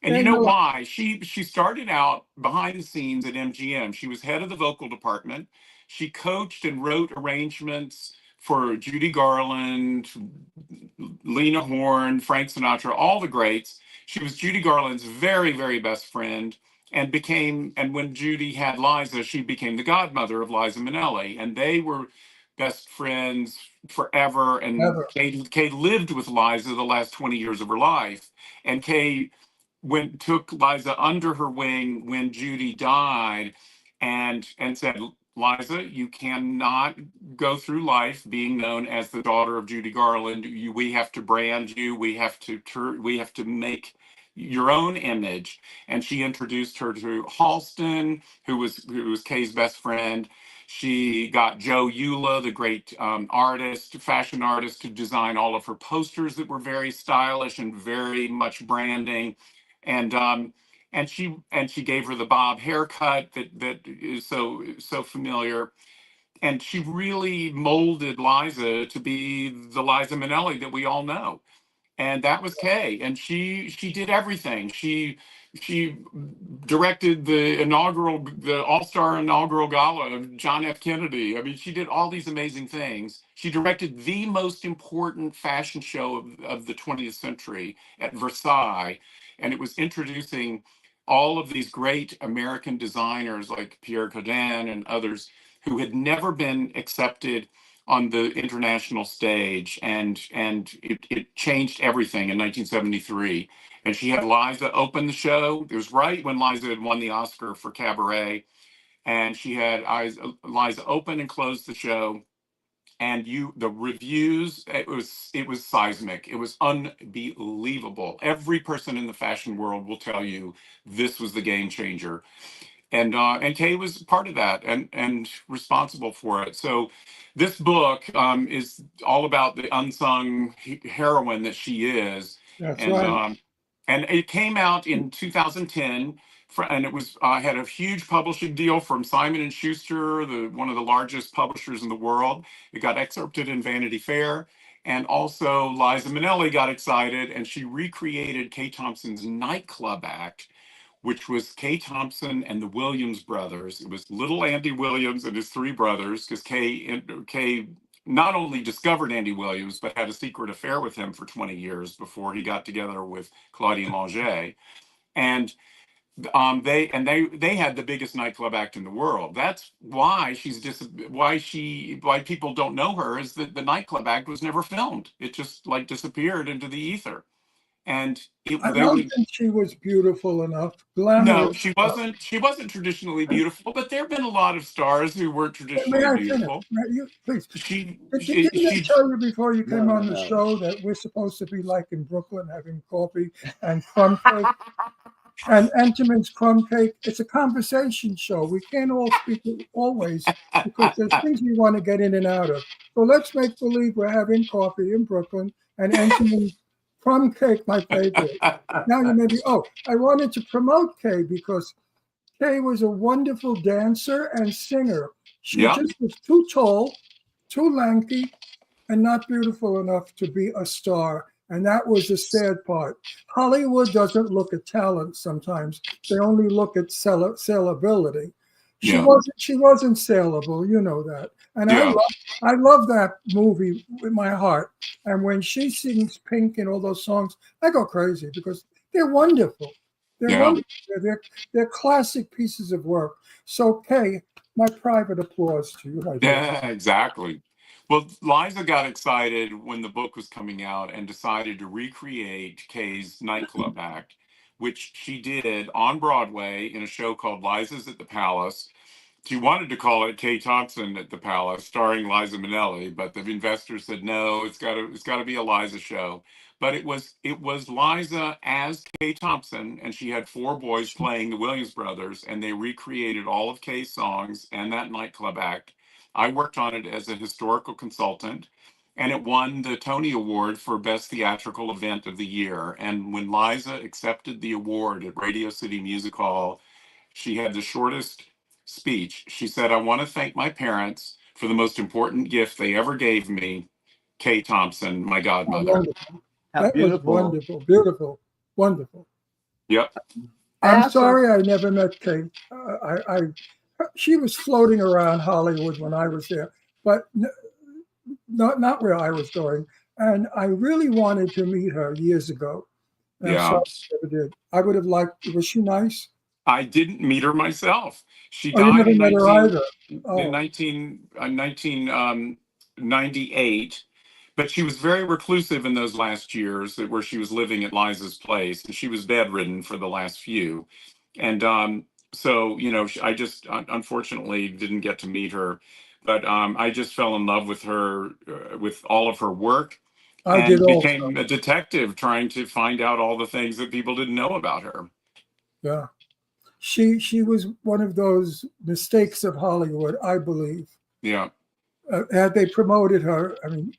And you Dan know Miller, why? She started out behind the scenes at MGM. She was head of the vocal department. She coached and wrote arrangements for Judy Garland, Lena Horne, Frank Sinatra, all the greats. She was Judy Garland's very, very best friend, and when Judy had Liza, she became the godmother of Liza Minnelli, and they were best friends forever. And never. Kay lived with Liza the last 20 years of her life, and Kay took Liza under her wing when Judy died, and said, "Liza, you cannot go through life being known as the daughter of Judy Garland. We have to brand you. We have to make your own image." And she introduced her to Halston, who was Kay's best friend. She got Joe Eula, the great fashion artist, to design all of her posters that were very stylish and very much branding. And she gave her the bob haircut that is so familiar. And she really molded Liza to be the Liza Minnelli that we all know. And that was Kay. And she did everything. She directed the All-Star inaugural gala of John F. Kennedy. I mean, she did all these amazing things. She directed the most important fashion show of the 20th century at Versailles, and it was introducing all of these great American designers like Pierre Cardin and others who had never been accepted on the international stage, and it changed everything in 1973. And she had Liza open the show. It was right when Liza had won the Oscar for Cabaret, and she had Liza open and close the show. And the reviews, it was seismic. It was unbelievable. Every person in the fashion world will tell you this was the game changer. And Kay was part of that and responsible for it. So this book is all about the unsung heroine that she is. That's And right. and it came out in 2010, and it was had a huge publishing deal from Simon and Schuster, one of the largest publishers in the world. It got excerpted in Vanity Fair. And also Liza Minnelli got excited, and she recreated Kay Thompson's nightclub act, which was Kay Thompson and the Williams brothers. It was little Andy Williams and his three brothers, because Kay not only discovered Andy Williams, but had a secret affair with him for 20 years before he got together with Claudine Longet. And they had the biggest nightclub act in the world. That's why why people don't know her, is that the nightclub act was never filmed. It just like disappeared into the ether. And I don't think she was beautiful enough. Glamorous. No, she wasn't. She wasn't traditionally beautiful, but there have been a lot of stars who weren't traditionally May I finish? beautiful. Please. She Didn't I tell you before you came No, on the no. show that we're supposed to be like in Brooklyn, having coffee and crumb cake and Entenmann's crumb cake? It's a conversation show. We can't all speak always because there's things we want to get in and out of. So let's make believe we're having coffee in Brooklyn and Entenmann's crumb cake, my favorite. Now you may be, I wanted to promote Kay because Kay was a wonderful dancer and singer. She Yeah. just was too tall, too lanky, and not beautiful enough to be a star. And that was the sad part. Hollywood doesn't look at talent sometimes. They only look at sellability. She Yeah. wasn't saleable, you know that. And Yeah. I love that movie with my heart. And when she sings Pink and all those songs, I go crazy because they're wonderful. They're Yeah. wonderful. They're classic pieces of work. So, Kay, my private applause to you. I guess. Yeah, exactly. Well, Liza got excited when the book was coming out and decided to recreate Kay's nightclub act, which she did on Broadway in a show called Liza's at the Palace. She wanted to call it Kay Thompson at the Palace, starring Liza Minnelli, but the investors said no, it's got to be a Liza show. But it was Liza as Kay Thompson, and she had four boys playing the Williams Brothers, and they recreated all of Kay's songs and that nightclub act. I worked on it as a historical consultant, and it won the Tony Award for Best Theatrical Event of the Year. And when Liza accepted the award at Radio City Music Hall, she had the shortest speech. She said, "I want to thank my parents for the most important gift they ever gave me, Kay Thompson, my godmother." Wonderful. How That was beautiful. wonderful, beautiful, wonderful. Yep. I'm Also- sorry I never met Kate. She was floating around Hollywood when I was there, but not where I was going. And I really wanted to meet her years ago. And I'm Yeah. sorry I never did. I would have liked. Was she nice? I didn't meet her myself. She Oh, you died never in met her 19, either. Oh. in 1998, but she was very reclusive in those last years where she was living at Liza's place, and she was bedridden for the last few. And so, I just unfortunately didn't get to meet her, but I just fell in love with her, with all of her work, I and did also. became a detective trying to find out all the things that people didn't know about her. Yeah. She was one of those mistakes of Hollywood, I believe. Yeah. Had they promoted her, I mean,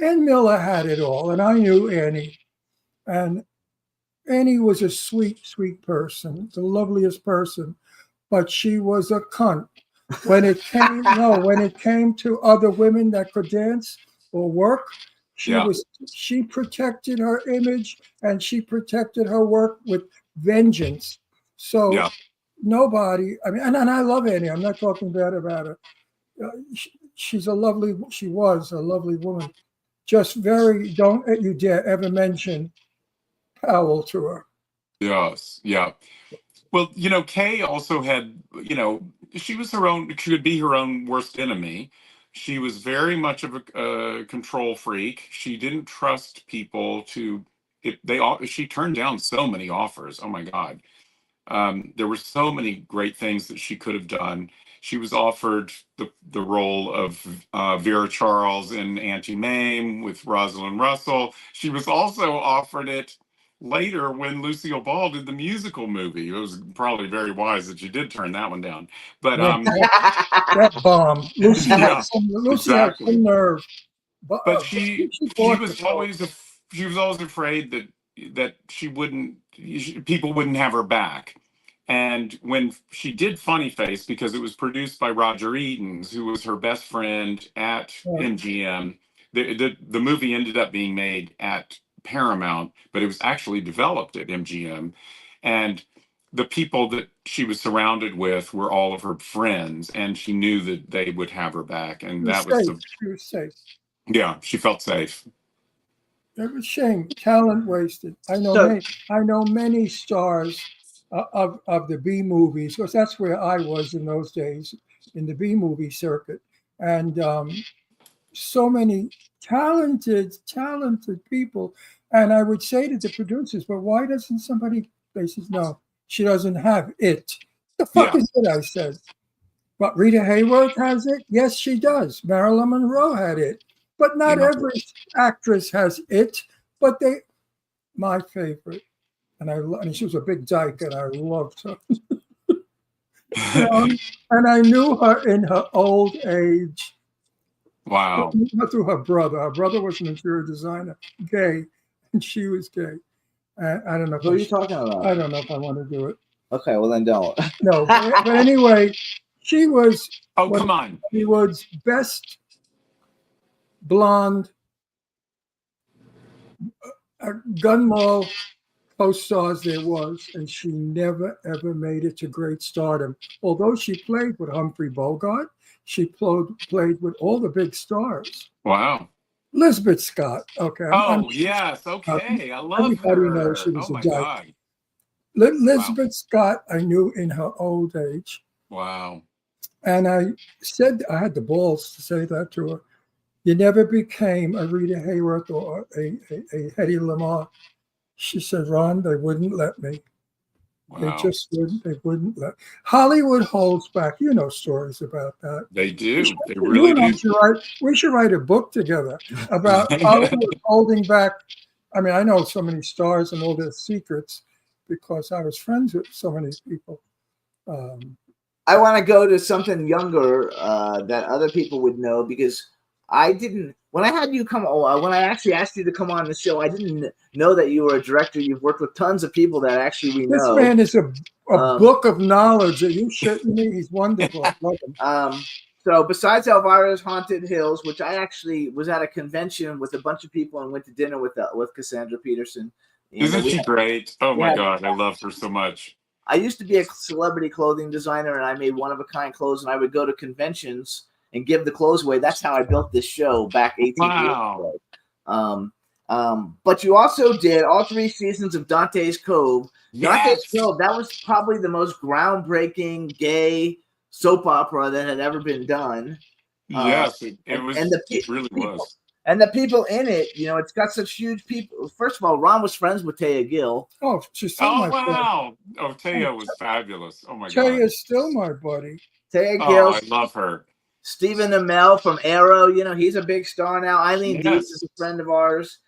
Ann Miller had it all, and I knew Annie. And Annie was a sweet, sweet person, the loveliest person, but she was a cunt. When it came to other women that could dance or work, she protected her image and she protected her work with vengeance. So Yeah. nobody, I mean, and I love Annie. I'm not talking bad about her. She was a lovely woman. Just don't you dare ever mention Powell to her. Yes. Yeah. Well, Kay also had, she could be her own worst enemy. She was very much of a control freak. She didn't trust people she turned down so many offers. Oh my God. There were so many great things that she could have done. She was offered the role of Vera Charles in Auntie Mame with Rosalind Russell. She was also offered it later when Lucille Ball did the musical movie. It was probably very wise that she did turn that one down. But That bomb. Lucy Yeah, had some exactly. nerve. But she bought was the always afraid that people wouldn't have her back. And when she did Funny Face, because it was produced by Roger Edens, who was her best friend at MGM, the movie ended up being made at Paramount, but it was actually developed at MGM. And the people that she was surrounded with were all of her friends, and she knew that they would have her back. And that was she was safe. yeah, she felt safe. It was a shame. Talent wasted. I know many stars of the B movies, because that's where I was in those days, in the B movie circuit. And so many talented people. And I would say to the producers, but why doesn't somebody, they said, no, she doesn't have it. The fuck is it, I said. But Rita Hayworth has it? Yes, she does. Marilyn Monroe had it. But not every actress has it. But my favorite, and she was a big dyke, and I loved her. And I knew her in her old age. Wow. Through her brother. Her brother was an interior designer, gay, and she was gay. I don't know. Who are you talking about? I don't know if I want to do it. Okay, well then don't. No, but anyway, she was. Oh, come on. Hollywood's best blonde Gun Mall co-stars there was, and she never ever made it to great stardom. Although she played with Humphrey Bogart, she played with all the big stars. Wow. Elizabeth Scott. Okay, Oh, yes. Okay. I love everybody knows she her. was Oh, a my dyke. God. Elizabeth Scott, I knew in her old age, Wow. and I had the balls to say that to her. You never became a Rita Hayworth or a Hedy Lamarr. She said, Ron, they wouldn't let me. They Wow. just wouldn't. They wouldn't let. Hollywood holds back. You know stories about that. They do. They You really and I do. should write. We should write a book together about Hollywood holding back. I mean, I know so many stars and all their secrets because I was friends with so many people. I want to go to something younger that other people would know because I didn't. When I had you come, when I actually asked you to come on the show, I didn't know that you were a director. You've worked with tons of people that actually we This know. man is a book of knowledge. Are you shitting me? He's wonderful. I love him. So besides Elvira's Haunted Hills, which I actually was at a convention with a bunch of people and went to dinner with Cassandra Peterson. Isn't she great? Oh, my Yeah. God. I love her so much. I used to be a celebrity clothing designer, and I made one-of-a-kind clothes, and I would go to conventions and give the clothes away. That's how I built this show back 18 Wow. years ago. But you also did all 3 seasons of Dante's Cove. Dante's Cove, that was probably the most groundbreaking gay soap opera that had ever been done. Yes, it was. And It really was. And the people in it, it's got such huge people. First of all, Ron was friends with Taya Gill. Oh, she's still Oh, my friend. wow. Oh, Taya was fabulous. Oh, my Taya God. is still my buddy. Taya Oh, Gill. I love her. Stephen Amell from Arrow, he's a big star now. Eileen Yes. Dietz is a friend of ours.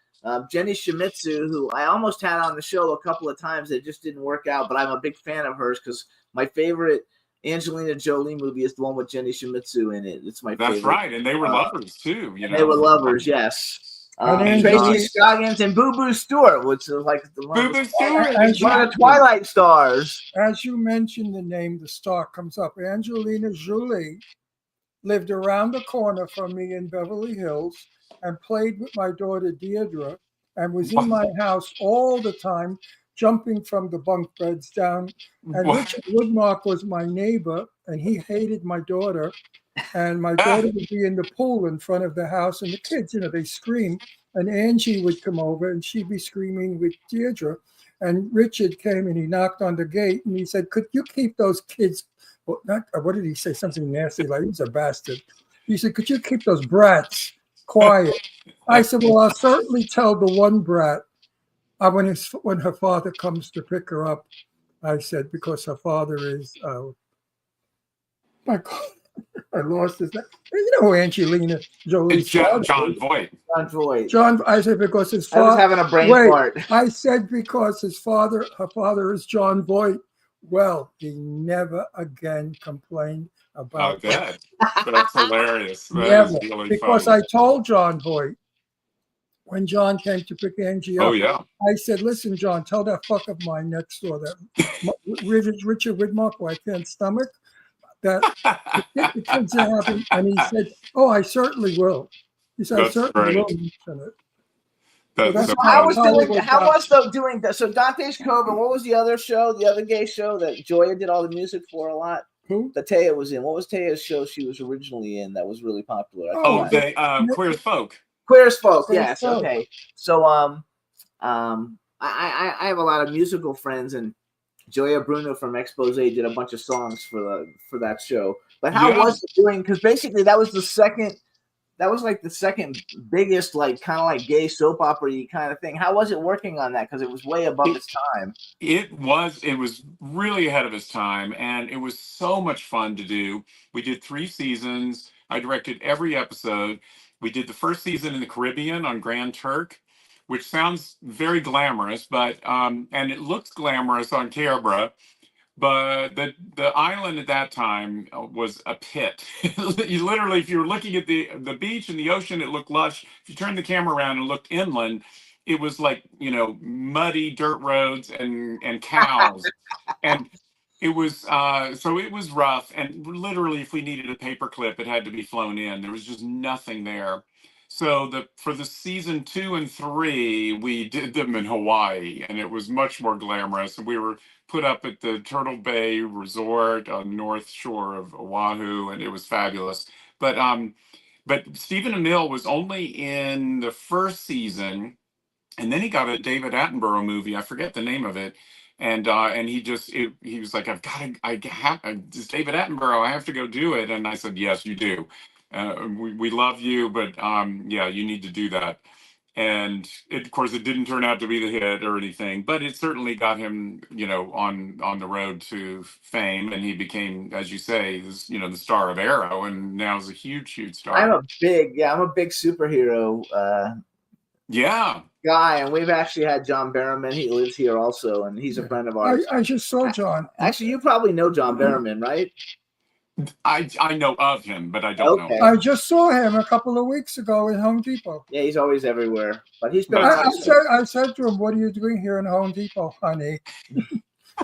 Jenny Shimizu, who I almost had on the show a couple of times. It just didn't work out, but I'm a big fan of hers because my favorite Angelina Jolie movie is the one with Jenny Shimizu in it. It's my favorite. That's right. And they were lovers, too. They were lovers, yes. And Tracy Scoggins and Boo Boo Stewart, which is like Boo Boo Stewart. one of the Twilight stars. As you mentioned the name, the star comes up. Angelina Jolie lived around the corner from me in Beverly Hills and played with my daughter Deirdre and was in my house all the time, jumping from the bunk beds down. And Richard Woodmark was my neighbor, and he hated my daughter. And my daughter would be in the pool in front of the house, and the kids, they scream. And Angie would come over, and she'd be screaming with Deirdre. And Richard came, and he knocked on the gate, and he said, could you keep those kids, well, what did he say? Something nasty, like he's a bastard. He said, could you keep those brats quiet? I said, well, I'll certainly tell the one brat. When her father comes to pick her up, I said, because her father is, my God, I lost his name. You know who Angelina Jolie's It's John father is? Voight. John Voight. John, I said, because his I was father. having a brain fart. I said, because her father is John Voight. Well, he never again complained about that. That's hilarious. That Never, is really because funny. I told John Voight when John came to pick Angie up. Oh, yeah. I said, listen, John, tell that fuck of mine next door, that Richard Widmark, who I can't stomach, that the kids are having. And he said, oh, I certainly will. He said, That's I certainly great. will mention it. That's So so How funny. was doing that? So Dante's Cove, and what was the other show, the other gay show that Joya did all the music for a lot? Who? That Taya was in. What was Taya's show she was originally in that was really popular? Oh, they Queer as Folk. Queer as Folk, Queer as yes. Folk. Okay. So I have a lot of musical friends, and Joya Bruno from Expose did a bunch of songs for that show. But how was it doing? Because basically that was like the second biggest, like kind of like gay soap opera kind of thing. How was it working on that? Because it was way above its time. It was really ahead of its time, and it was so much fun to do. We did 3 seasons. I directed every episode. We did the first season in the Caribbean on Grand Turk, which sounds very glamorous, but and it looks glamorous on camera. But the island at that time was a pit. You literally, if you were looking at the beach and the ocean, it looked lush. If you turned the camera around and looked inland, it was like, muddy dirt roads and cows. And it was so it was rough. And literally, if we needed a paper clip, it had to be flown in. There was just nothing there. So for the season 2 and 3, we did them in Hawaii, and it was much more glamorous. And we were put up at the Turtle Bay Resort on the North Shore of Oahu, and it was fabulous. But Stephen Amell was only in the first season, and then he got a David Attenborough movie. I forget the name of it, and he was like, it's David Attenborough. I have to go do it, and I said, yes, you do. We love you, but yeah, you need to do that. And of course, it didn't turn out to be the hit or anything, but it certainly got him, on the road to fame, and he became, as you say, the star of Arrow, and now is a huge star. I'm a big superhero Yeah. guy, and we've actually had John Barrowman. He lives here also, and he's a friend of ours. I just saw John. Actually, you probably know John Barrowman, right? I know of him, but I don't Okay. know. I just saw him a couple of weeks ago in Home Depot. Yeah, he's always everywhere. But he's been. I said to him, "What are you doing here in Home Depot, honey?"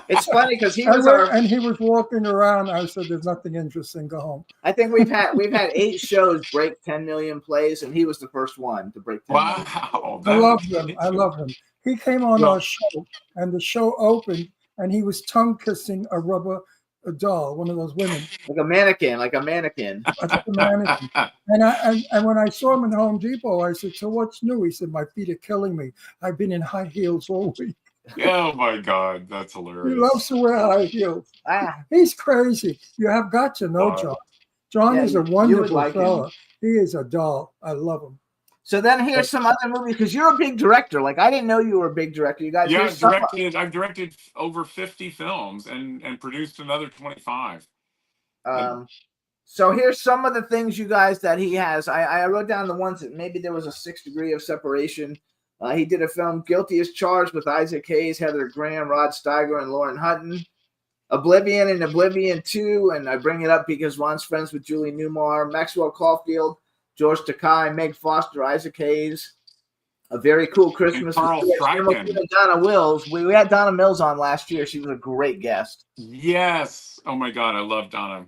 It's funny because he And, was and he was walking around. I said, "There's nothing interesting. Go home." I think we've had 8 shows break 10 million plays, and he was the first one to break 10 million. Wow. I love him. I love him. He came on our show, and the show opened, and he was tongue kissing a doll, one of those women. Like a mannequin. I took a mannequin. And when I saw him in Home Depot, I said, "So what's new?" He said, "My feet are killing me. I've been in high heels all week." Oh my God, that's hilarious. He loves to wear high heels. Ah, He's crazy. You have got to know Wow. John. John Yeah, is a you would wonderful like him. fella. He is a doll. I love him. so then here's some other movies because you're a big director. Like I didn't know you were a big director. You guys, Yeah, here's some- I've directed over 50 films and produced another 25. So here's some of the things you guys that he has. I wrote down the ones that maybe there was a 6th degree of separation. He did a film, Guilty as Charged, with Isaac Hayes, Heather Graham, Rod Steiger, and Lauren Hutton. Oblivion and Oblivion 2, and I bring it up because Ron's friends with Julie Newmar, Maxwell Caulfield, George Takei, Meg Foster, Isaac Hayes. A Very Cool Christmas. And Carl with Struycken. Donna Wills. We had Donna Mills on last year. She was a great guest. Yes. Oh my God, I love Donna.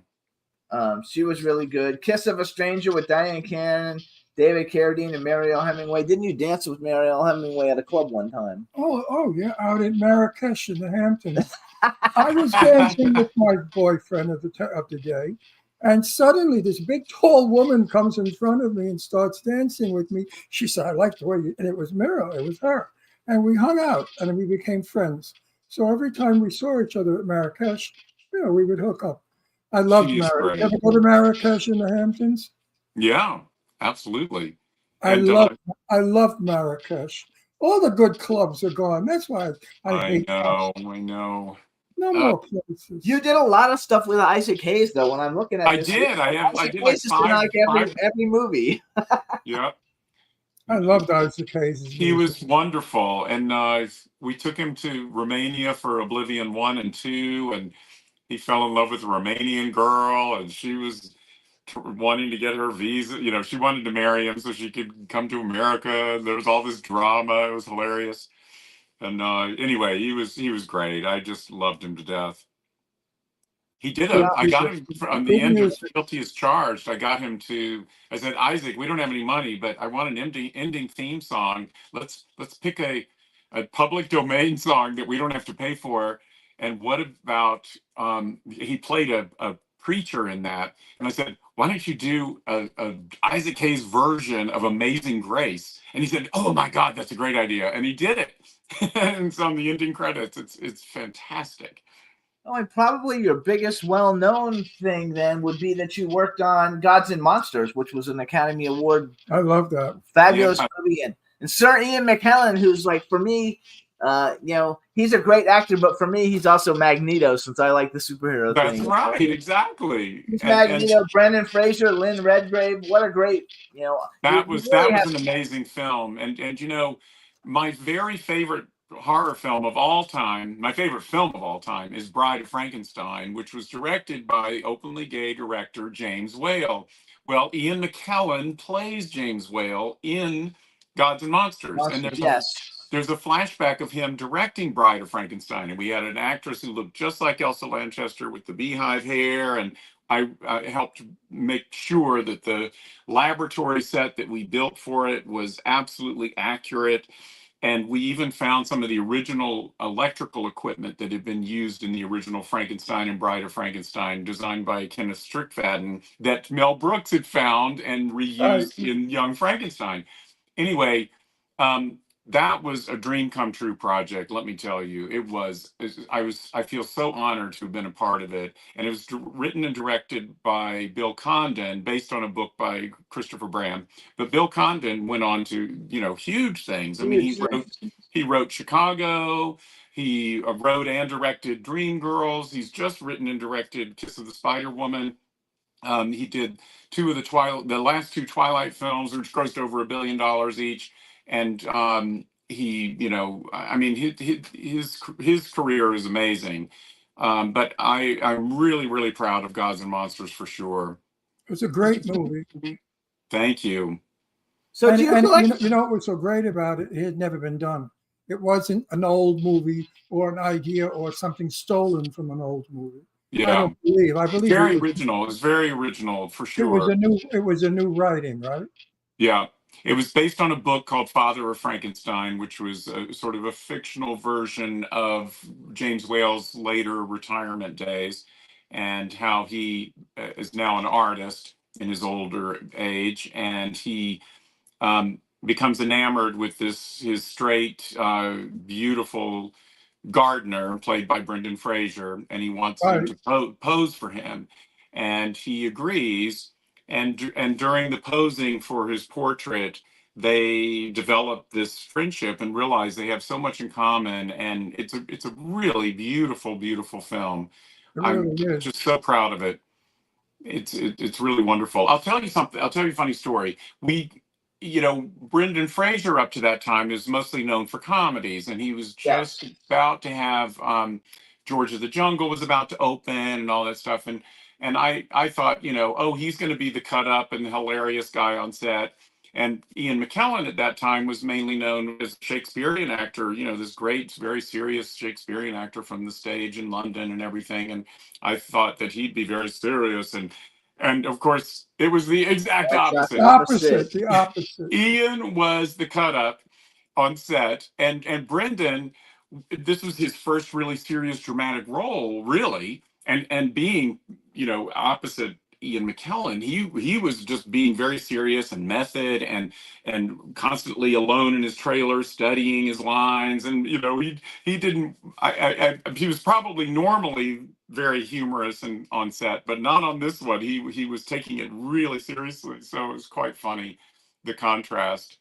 She was really good. Kiss of a Stranger with Diane Cannon, David Carradine, and Mariel Hemingway. Didn't you dance with Mariel Hemingway at a club one time? Oh yeah, out in Marrakesh in the Hamptons. I was dancing with my boyfriend of the day, and suddenly this big tall woman comes in front of me and starts dancing with me. She said, "I like the way you," and it was Mira, it was her. And we hung out and we became friends. So every time we saw each other at Marrakesh, we would hook up. I loved She's Marrakesh. great. You ever go to Marrakesh in the Hamptons? Yeah, absolutely. I And, love Marrakesh. All the good clubs are gone. That's why I I hate know. No more places. You did a lot of stuff with Isaac Hayes, though. When I'm looking at I this, did. I Isaac did like Hayes has been five. like every movie. Yeah. I loved Isaac Hayes. He was wonderful, and we took him to Romania for Oblivion 1 and 2, and he fell in love with a Romanian girl, and she was wanting to get her visa. She wanted to marry him so she could come to America. There was all this drama. It was hilarious. And anyway, he was great. I just loved him to death. He did I got him on the end of Guilty as Charged. I said, Isaac, we don't have any money, but I want an ending theme song. Let's pick a public domain song that we don't have to pay for. And what about he played a preacher in that? And I said, why don't you do a Isaac Hayes version of Amazing Grace? And he said, oh my God, that's a great idea. And he did it. And it's on the ending credits. It's fantastic. Oh, and probably your biggest well-known thing then would be that you worked on Gods and Monsters, which was an Academy Award I love that. fabulous movie. And Sir Ian McKellen, who's like, for me, he's a great actor, but for me, he's also Magneto, since I like the superhero That's thing. right, exactly. He's Magneto, Brendan Fraser, Lynn Redgrave. What a great, that was an amazing film. And my very favorite horror film of all time, my favorite film of all time, is Bride of Frankenstein, which was directed by openly gay director James Whale. Well, Ian McKellen plays James Whale in Gods and Monsters. And there's a flashback of him directing Bride of Frankenstein, and we had an actress who looked just like Elsa Lanchester with the beehive hair, and I helped make sure that the laboratory set that we built for it was absolutely accurate. And we even found some of the original electrical equipment that had been used in the original Frankenstein and Bride of Frankenstein, designed by Kenneth Strickfaden, that Mel Brooks had found and reused in Young Frankenstein. Anyway, that was a dream come true project. Let me tell you, it was. I feel so honored to have been a part of it, and it was written and directed by Bill Condon, based on a book by Christopher Bram. But Bill Condon went on to, huge things. I mean, he wrote Chicago. He wrote and directed Dreamgirls. He's just written and directed Kiss of the Spider Woman. He did the last two Twilight films, which grossed over $1 billion each. And I mean, his career is amazing. But I'm really, really proud of Gods and Monsters for sure. It was a great movie. Thank you. So And, do you and collect? you know what was so great about it? It had never been done. It wasn't an old movie or an idea or something stolen from an old movie. I Yeah, don't believe. I believe very it was, original. It's very original for it was sure. a new writing, right? Yeah. It was based on a book called Father of Frankenstein, which was sort of a fictional version of James Whale's later retirement days, and how he is now an artist in his older age, and he becomes enamored with his straight, beautiful gardener played by Brendan Fraser, and he wants him Right. to pose for him, and he agrees. And during the posing for his portrait, they develop this friendship and realize they have so much in common, and it's a really beautiful, beautiful film. It I'm really is. just so proud of it. It's really wonderful. I'll tell you something. I'll tell you a funny story. Brendan Fraser up to that time is mostly known for comedies, and he was just about to have George of the Jungle was about to open and all that stuff, and I thought, he's going to be the cut up and hilarious guy on set. And Ian McKellen at that time was mainly known as a Shakespearean actor, this great, very serious Shakespearean actor from the stage in London and everything. And I thought that he'd be very serious. And of course, it was the exact opposite. The opposite. Ian was the cut up on set, and Brendan, this was his first really serious dramatic role, really. And being, opposite Ian McKellen, he was just being very serious and method and constantly alone in his trailer studying his lines, and he didn't he was probably normally very humorous and on set, but not on this one. He was taking it really seriously, so it was quite funny, the contrast.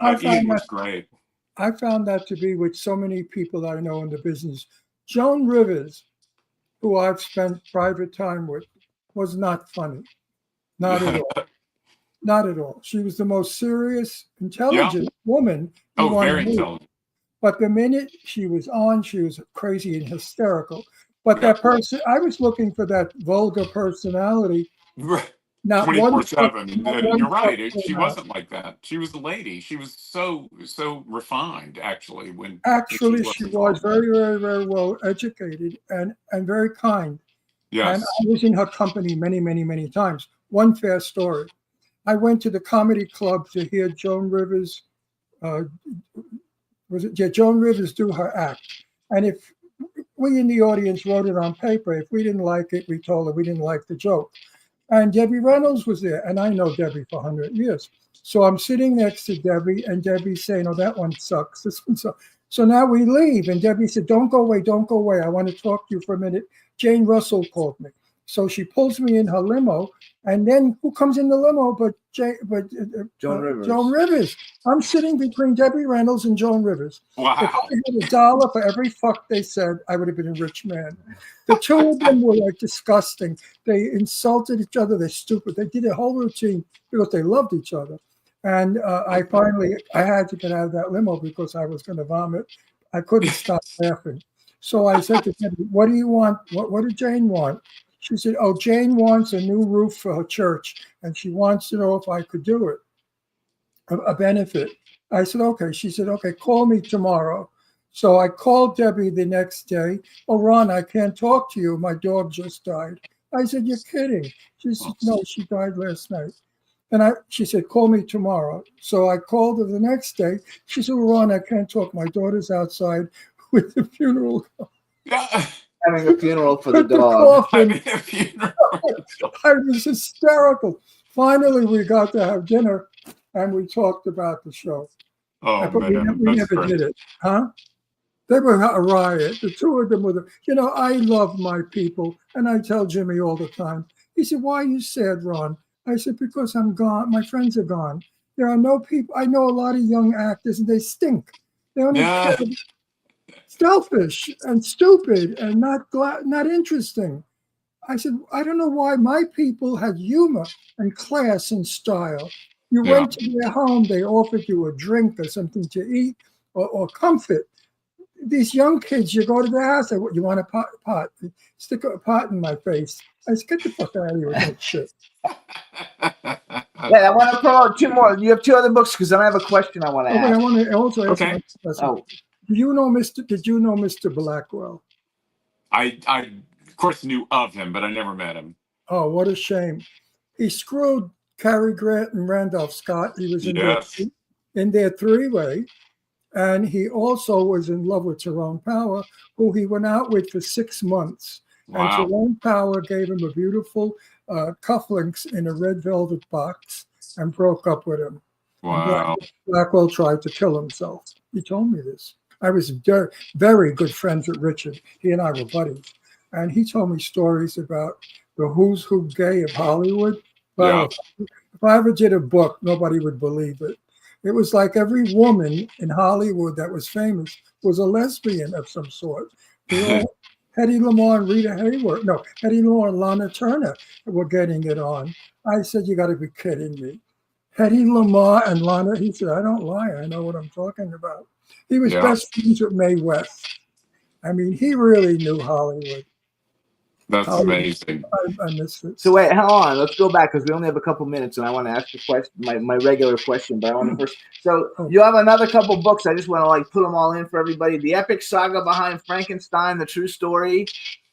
Ian was great. I found that to be with so many people I know in the business. Joan Rivers, who I've spent private time with, was not funny. Not at all. Not at all. She was the most serious, intelligent woman. you wanna Very meet. intelligent. But the minute she was on, she was crazy and hysterical. But that person, I was looking for that vulgar personality. Not 24/7. one You're right. fuck She came out. wasn't like that. She was a lady. She was so refined, actually. Actually, she was involved. very, very, very well educated and very kind. Yes. And I was in her company many, many, many times. One fair story. I went to the comedy club to hear Joan Rivers, Joan Rivers do her act. And if we in the audience wrote it on paper, if we didn't like it, we told her we didn't like the joke. And Debbie Reynolds was there. And I know Debbie for 100 years. So I'm sitting next to Debbie, and Debbie's saying, oh, that one sucks. This one sucks. So now we leave. And Debbie said, don't go away. Don't go away. I want to talk to you for a minute. Jane Russell called me. So she pulls me in her limo. And then who comes in the limo but Joan Rivers. Joan Rivers. I'm sitting between Debbie Reynolds and Joan Rivers. If Wow. I had $1 for every fuck they said, I would have been a rich man. The two of them were like disgusting. They insulted each other. They're stupid. They did a whole routine because they loved each other. And I had to get out of that limo because I was going to vomit. I couldn't stop laughing. So I said to Debbie, what do you want? What did Jane want? She said, oh, Jane wants a new roof for her church, and she wants to know if I could do it, a benefit. I said, okay. She said, okay, call me tomorrow. So I called Debbie the next day. Oh, Ron, I can't talk to you. My dog just died. I said, you're kidding. She said, no, she died last night. And she said, call me tomorrow. So I called her the next day. She said, Ron, I can't talk. My daughter's outside with the funeral. Yeah. Having a funeral for the With the dog. I coffin. mean, a funeral. I was hysterical. Finally, we got to have dinner and we talked about the show. Oh But man, we that's never great. did it. Huh? They were a riot. The two of them were I love my people. And I tell Jimmy all the time. He said, why are you sad, Ron? I said, because I'm gone. My friends are gone. There are no people. I know a lot of young actors and they stink. They only Yeah. care, selfish and stupid and not interesting. I said, I don't know why my people had humor and class and style. You Yeah. went to their home, they offered you a drink or something to eat or comfort. These young kids, you go to their house, they, you want a pot? Stick a pot in my face. I said, get the fuck out of here with that shit. Yeah, I want to promote two more. You have two other books because then I have a question I want to Oh, wait, I ask. want to also ask Okay. one question. Oh, Did you know Mr. Blackwell? I of course knew of him, but I never met him. Oh, what a shame. He screwed Cary Grant and Randolph Scott. He was Yes. in their three-way. And he also was in love with Tyrone Power, who he went out with for 6 months. And Wow. Tyrone Power gave him a beautiful cufflinks in a red velvet box and broke up with him. Wow. Blackwell tried to kill himself. He told me this. I was very good friends with Richard. He and I were buddies. And he told me stories about the who's who gay of Hollywood. Well, if I ever did a book, nobody would believe it. It was like every woman in Hollywood that was famous was a lesbian of some sort. They all, Hedy Lamarr and Rita Hayworth, no, Hedy Lamarr and Lana Turner were getting it on. I said, you got to be kidding me. Hedy Lamarr and Lana, he said, I don't lie. I know what I'm talking about. He was Yeah. best friends with Mae West. I mean, he really knew Hollywood. That's amazing. I miss it. so wait, hold on. Let's go back because we only have a couple minutes, and I want to ask the question, my regular question. But I want to first. So you have another couple books. I just want to put them all in for everybody. The epic saga behind Frankenstein, the true story.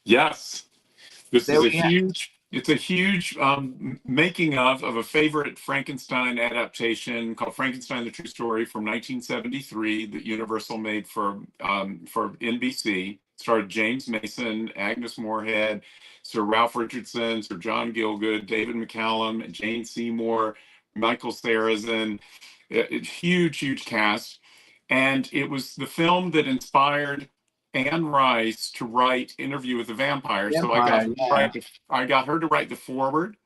Yes. This There is a we have- huge, it's a huge making of a favorite Frankenstein adaptation called Frankenstein, the True Story from 1973 that Universal made for NBC. Starred James Mason, Agnes Moorehead, Sir Ralph Richardson, Sir John Gielgud, David McCallum, Jane Seymour, Michael Sarrazin. Huge, huge cast. And it was the film that inspired Anne Rice to write Interview with the Vampire. So I got her to write the foreword,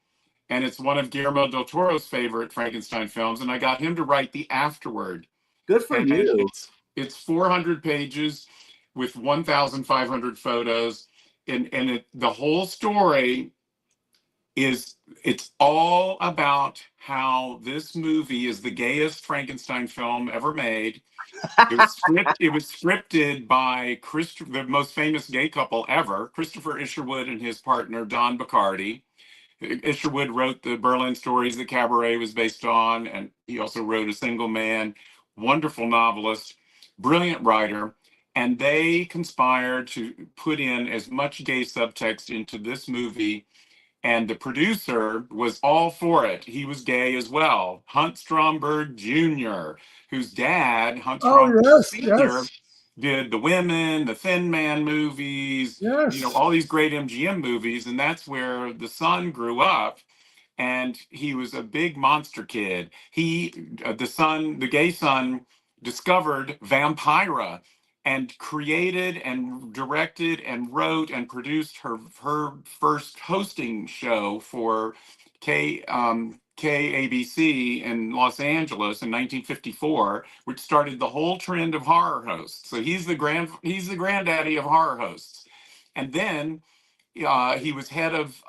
and it's one of Guillermo del Toro's favorite Frankenstein films, and I got him to write the afterword. Good for And you. it's 400 pages with 1,500 photos, and the whole story it's all about how this movie is the gayest Frankenstein film ever made. It was scripted by the most famous gay couple ever, Christopher Isherwood and his partner Don Bacardi. Isherwood wrote the Berlin Stories that Cabaret was based on, and he also wrote A Single Man. Wonderful novelist, brilliant writer, and they conspired to put in as much gay subtext into this movie. And the producer was all for it. He was gay as well. Hunt Stromberg Jr., whose dad, Hunt Stromberg Sr., did The Women, the Thin Man movies, all these great MGM movies. And that's where the son grew up. And he was a big monster kid. The gay son, discovered Vampira and created and directed and wrote and produced her first hosting show for KABC in Los Angeles in 1954, which started the whole trend of horror hosts. So he's the granddaddy of horror hosts. And then he was head of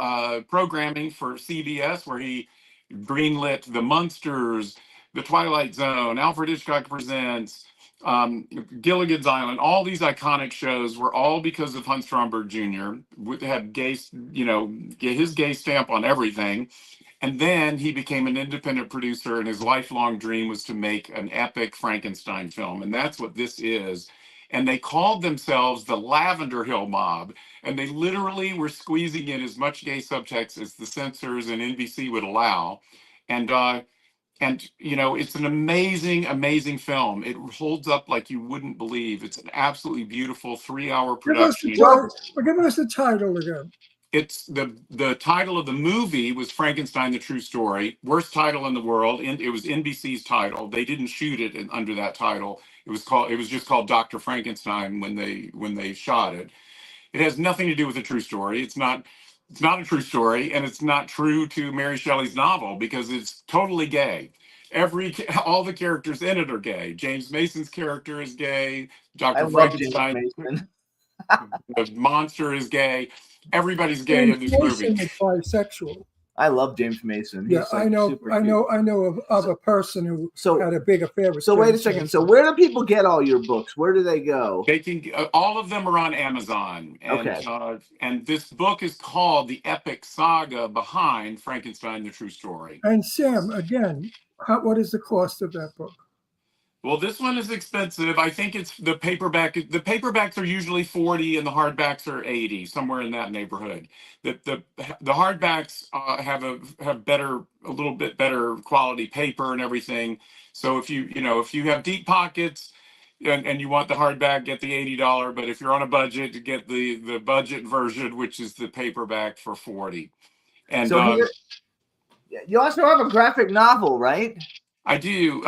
programming for CBS, where he greenlit The Munsters, The Twilight Zone, Alfred Hitchcock Presents, Gilligan's Island. All these iconic shows were all because of Hunt Stromberg Jr. Had gay, his gay stamp on everything. And then he became an independent producer, and his lifelong dream was to make an epic Frankenstein film. And that's what this is. and they called themselves the Lavender Hill Mob, and they literally were squeezing in as much gay subtext as the censors and NBC would allow, and it's an amazing film. It holds up like you wouldn't believe. It's an absolutely beautiful 3-hour Give us the production. title. Give us the title again. It's the title of the movie was Frankenstein: The True Story. Worst title in the world. And it was NBC's title. They didn't shoot it under that title. It was just called Dr. Frankenstein when they shot it. It has nothing to do with a true story. It's not a true story, and it's not true to Mary Shelley's novel because it's totally gay. All the characters in it are gay. James Mason's character is gay. I Dr. love James Frankenstein, Mason. the monster, is gay. Everybody's gay in James this Mason movie. is bisexual. I love James Mason. Yeah, He's, like, I know. super I cute. know of a person who So- had a big affair with. So wait a James second. Mason. So where do people get all your books? Where do they go? They can all of them are on Amazon, and Okay. And this book is called The Epic Saga Behind Frankenstein: The True Story. And Sam, again, what is the cost of that book? Well, this one is expensive. I think it's the paperback. The paperbacks are usually 40 and the hardbacks are 80, somewhere in that neighborhood. The hardbacks have a little bit better quality paper and everything. So if you have deep pockets and you want the hardback, get the $80. But if you're on a budget, get the budget version, which is the paperback for 40. And So here, you also have a graphic novel, right? I do.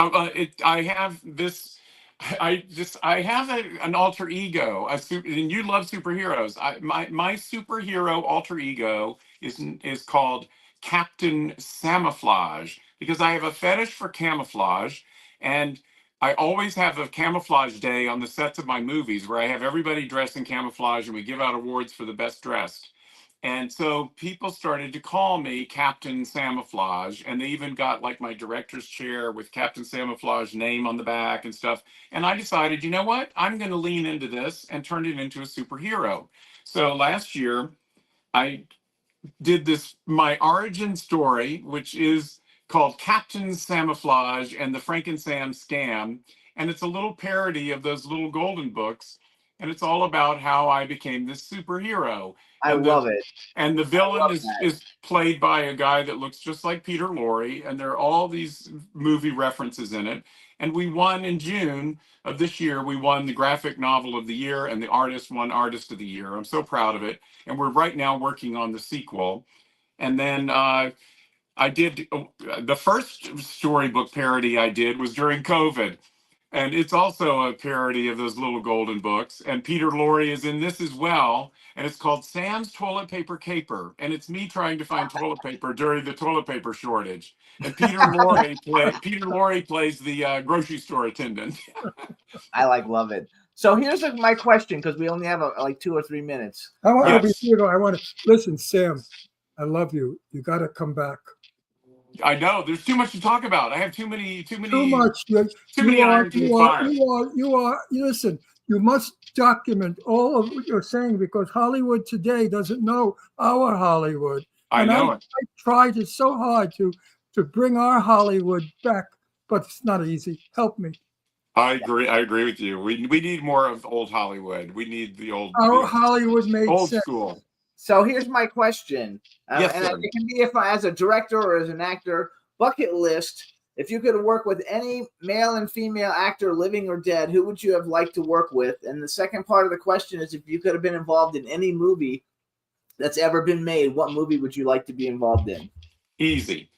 I have this. I have an alter ego. And you love superheroes. My superhero alter ego is called Captain Camouflage because I have a fetish for camouflage, and I always have a camouflage day on the sets of my movies where I have everybody dressed in camouflage and we give out awards for the best dressed. And so people started to call me Captain Camouflage, and they even got like my director's chair with Captain Camouflage name on the back and stuff. And I decided, you know what? I'm going to lean into this and turn it into a superhero. So last year, I did my origin story, which is called Captain Camouflage and the Frankensam Scam. And it's a little parody of those little golden books. And it's all about how I became this superhero. I love it. And the love villain that. is played by a guy that looks just like Peter Lorre, and there are all these movie references in it. And we won in June of this year. We won the graphic novel of the year, and the artist won artist of the year. I'm so proud of it. And we're right now working on the sequel. And then I did the first storybook parody I did was during COVID. And it's also a parody of those little golden books. And Peter Lorre is in this as well. And it's called Sam's Toilet Paper Caper. And it's me trying to find toilet paper during the toilet paper shortage. And Peter Lorre plays the grocery store attendant. I love it. So here's my question, because we only have like 2 or 3 minutes. I want Yes. before you go, I want to listen, Sam. I love you. You got to come back. I know there's too much to talk about. I have too many. Too much. Too many irons in the fire. Listen, you must document all of what you're saying because Hollywood today doesn't know our Hollywood. I know it. I tried so hard to bring our Hollywood back, but it's not easy. Help me. I agree with you. We need more of old Hollywood. We need the old Hollywood made old sense. school. So here's my question. Yes, and sir. it can be as a director or as an actor, bucket list. If you could work with any male and female actor, living or dead, who would you have liked to work with? And the second part of the question is, if you could have been involved in any movie that's ever been made, what movie would you like to be involved in? Easy.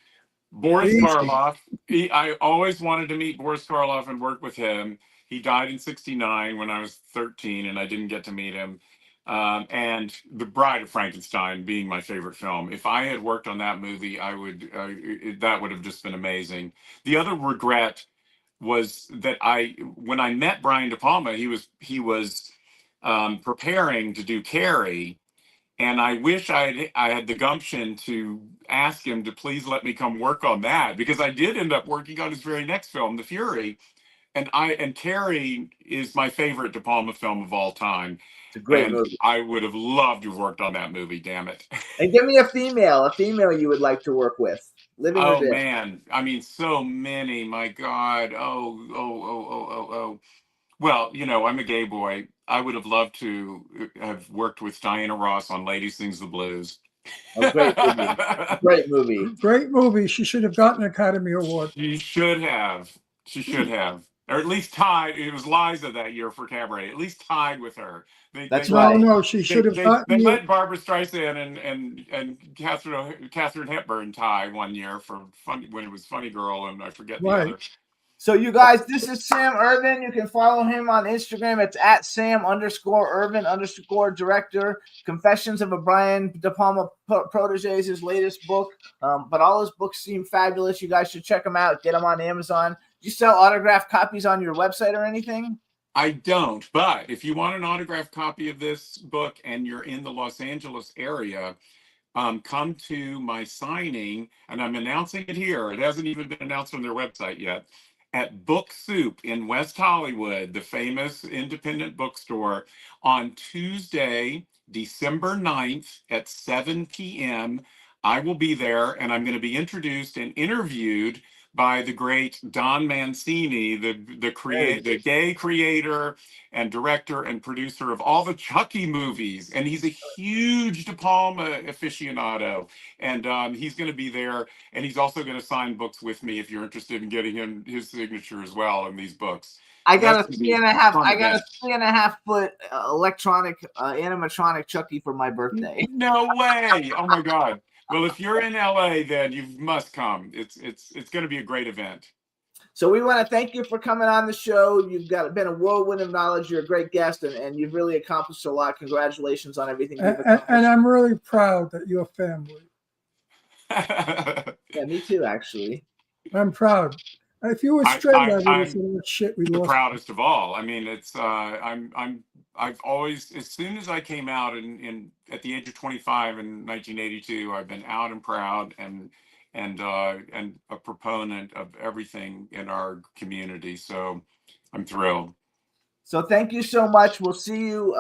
Boris Easy. Karloff. I always wanted to meet Boris Karloff and work with him. He died in '69 when I was 13, and I didn't get to meet him. And The Bride of Frankenstein being my favorite film. If I had worked on that movie, I would. That would have just been amazing. The other regret was that when I met Brian De Palma, he was preparing to do Carrie. And I wish I had the gumption to ask him to please let me come work on that, because I did end up working on his very next film, The Fury, and Carrie is my favorite De Palma film of all time. It's a great And movie. I would have loved to have worked on that movie. Damn it! And give me a female you would like to work with, living or Oh dead. man, I mean, so many. My God. Oh. Well, I'm a gay boy. I would have loved to have worked with Diana Ross on Lady Sings the Blues. A great movie. Great movie. Great movie. She should have gotten an Academy Award. She should have. She should have. Or at least tied. It was Liza that year for Cabaret. At least tied with her. That's No, right. no, she should have They gotten the. let Barbara Streisand and Catherine Hepburn tie one year for Funny when it was Funny Girl, and I forget the Right. other. So you guys, this is Sam Irvin. You can follow him on Instagram. It's at Sam_Irvin_director. Confessions of a Brian De Palma protege is his latest book. But all his books seem fabulous. You guys should check them out. Get them on Amazon. Do you sell autographed copies on your website or anything? I don't, but if you want an autographed copy of this book and you're in the Los Angeles area, come to my signing, and I'm announcing it here. It hasn't even been announced on their website yet. At Book Soup in West Hollywood, the famous independent bookstore, on Tuesday, December 9th at 7 p.m. I will be there, and I'm going to be introduced and interviewed by the great Don Mancini, the gay creator and director and producer of all the Chucky movies. And he's a huge De Palma aficionado. And he's going to be there. And he's also going to sign books with me if you're interested in getting his signature as well in these books. I got That's a gonna be 3.5. fun I got event. a 3.5 foot electronic animatronic Chucky for my birthday. No way! Oh my God! Well, if you're in LA, then you must come. It's going to be a great event. So we want to thank you for coming on the show. You've been a whirlwind of knowledge. You're a great guest, and you've really accomplished a lot. Congratulations on everything you've accomplished. And I'm really proud that you're family. Yeah, me too, actually. I'm proud. If you were straight, I would have said, "Oh, shit, we The lost." proudest of all. I mean, it's I've always, as soon as I came out at the age of 25 in 1982, I've been out and proud and a proponent of everything in our community. So I'm thrilled. So thank you so much. We'll see you.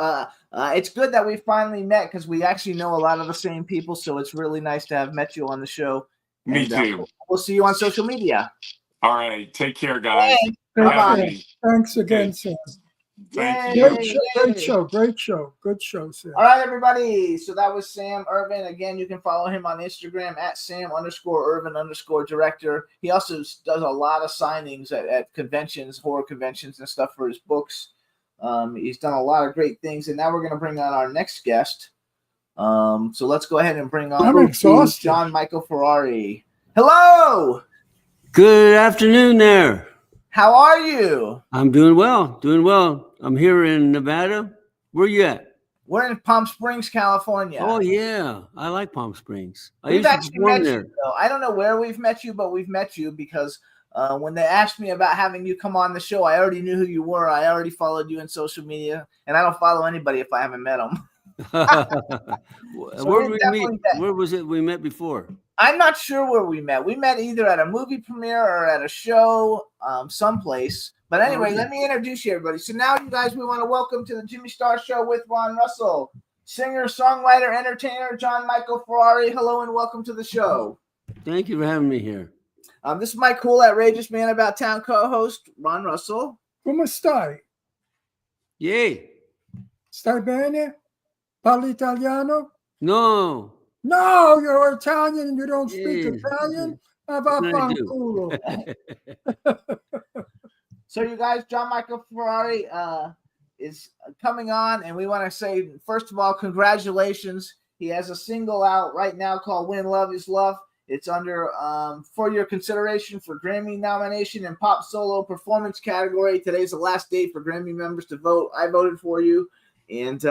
It's good that we finally met because we actually know a lot of the same people. So it's really nice to have met you on the show. Me And, too. We'll see you on social media. All right. Take care, guys. Hey, For having bye-bye. me. Thanks again, Sam. Thank Yay. you. Great show. Great show. Good show, Sam. All right, everybody. So that was Sam Irvin. Again, you can follow him on Instagram at Sam_Irvin_director. He also does a lot of signings at conventions, horror conventions and stuff for his books. He's done a lot of great things. And now we're going to bring on our next guest. So let's go ahead and bring on I'm exhausted. John Michael Ferrari. Hello. Good afternoon there. How are you? I'm doing well, I'm here in Nevada. Where you at? We're in Palm Springs, California. Oh, yeah. I like Palm Springs. I We've used to actually perform met there. you, though. I don't know where we've met you, but we've met you because when they asked me about having you come on the show, I already knew who you were. I already followed you in social media, and I don't follow anybody if I haven't met them. Where we've did we definitely meet? met. Where was it we met before? I'm not sure where we met. We met either at a movie premiere or at a show someplace. But anyway, Okay. let me introduce you, everybody. So now, you guys, we want to welcome to the Jimmy Star Show with Ron Russell, singer, songwriter, entertainer, John Michael Ferrari. Hello and welcome to the show. Thank you for having me here. This is my cool, outrageous man about town co-host, Ron Russell. Come stai? Yay. Stai bene? Parli italiano? No. No, you're Italian and you don't speak Yeah. Italian? I do. Vaffanculo. So you guys, John Michael Ferrari is coming on, and we want to say, first of all, congratulations. He has a single out right now called When Love Is Love. It's under for your consideration for Grammy nomination in pop solo performance category. Today's the last day for Grammy members to vote. I voted for you, and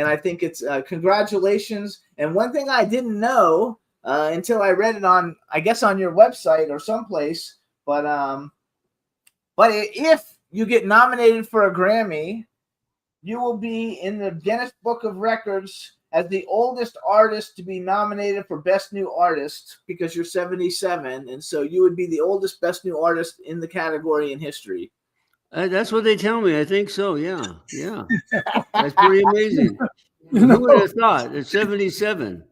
I think it's congratulations. And one thing I didn't know until I read it on, I guess, on your website or someplace, but if you get nominated for a Grammy, you will be in the Guinness Book of Records as the oldest artist to be nominated for Best New Artist because you're 77, and so you would be the oldest Best New Artist in the category in history. That's what they tell me. I think so. Yeah. That's pretty amazing. You Who would know, have thought? It's 77.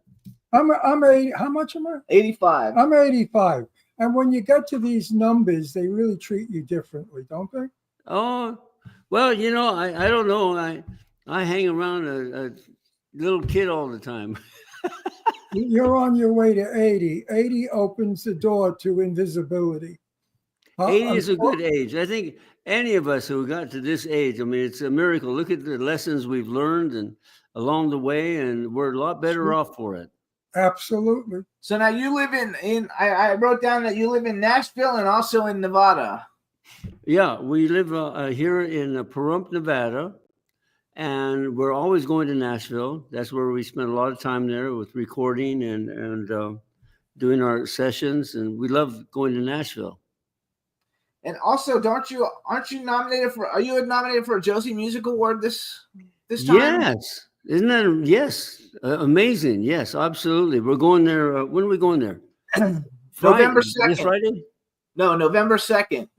I'm 80. How much am I? 85. I'm 85. And when you get to these numbers, they really treat you differently, don't they? Oh, well, I don't know. I hang around a little kid all the time. You're on your way to 80. 80 opens the door to invisibility. 80 is a good age. I think any of us who got to this age, I mean, it's a miracle. Look at the lessons we've learned and along the way, and we're a lot better off for it. Absolutely. So now you live in I wrote down that you live in Nashville and also in Nevada. Yeah, we live here in Pahrump, Nevada, and we're always going to Nashville. That's where we spend a lot of time there with recording and doing our sessions, and we love going to Nashville. And also, are you nominated for a Josie Music Award this time? Yes, isn't that amazing? Yes, absolutely. We're going there. When are we going there? November This 2nd. Friday? No, November 2nd.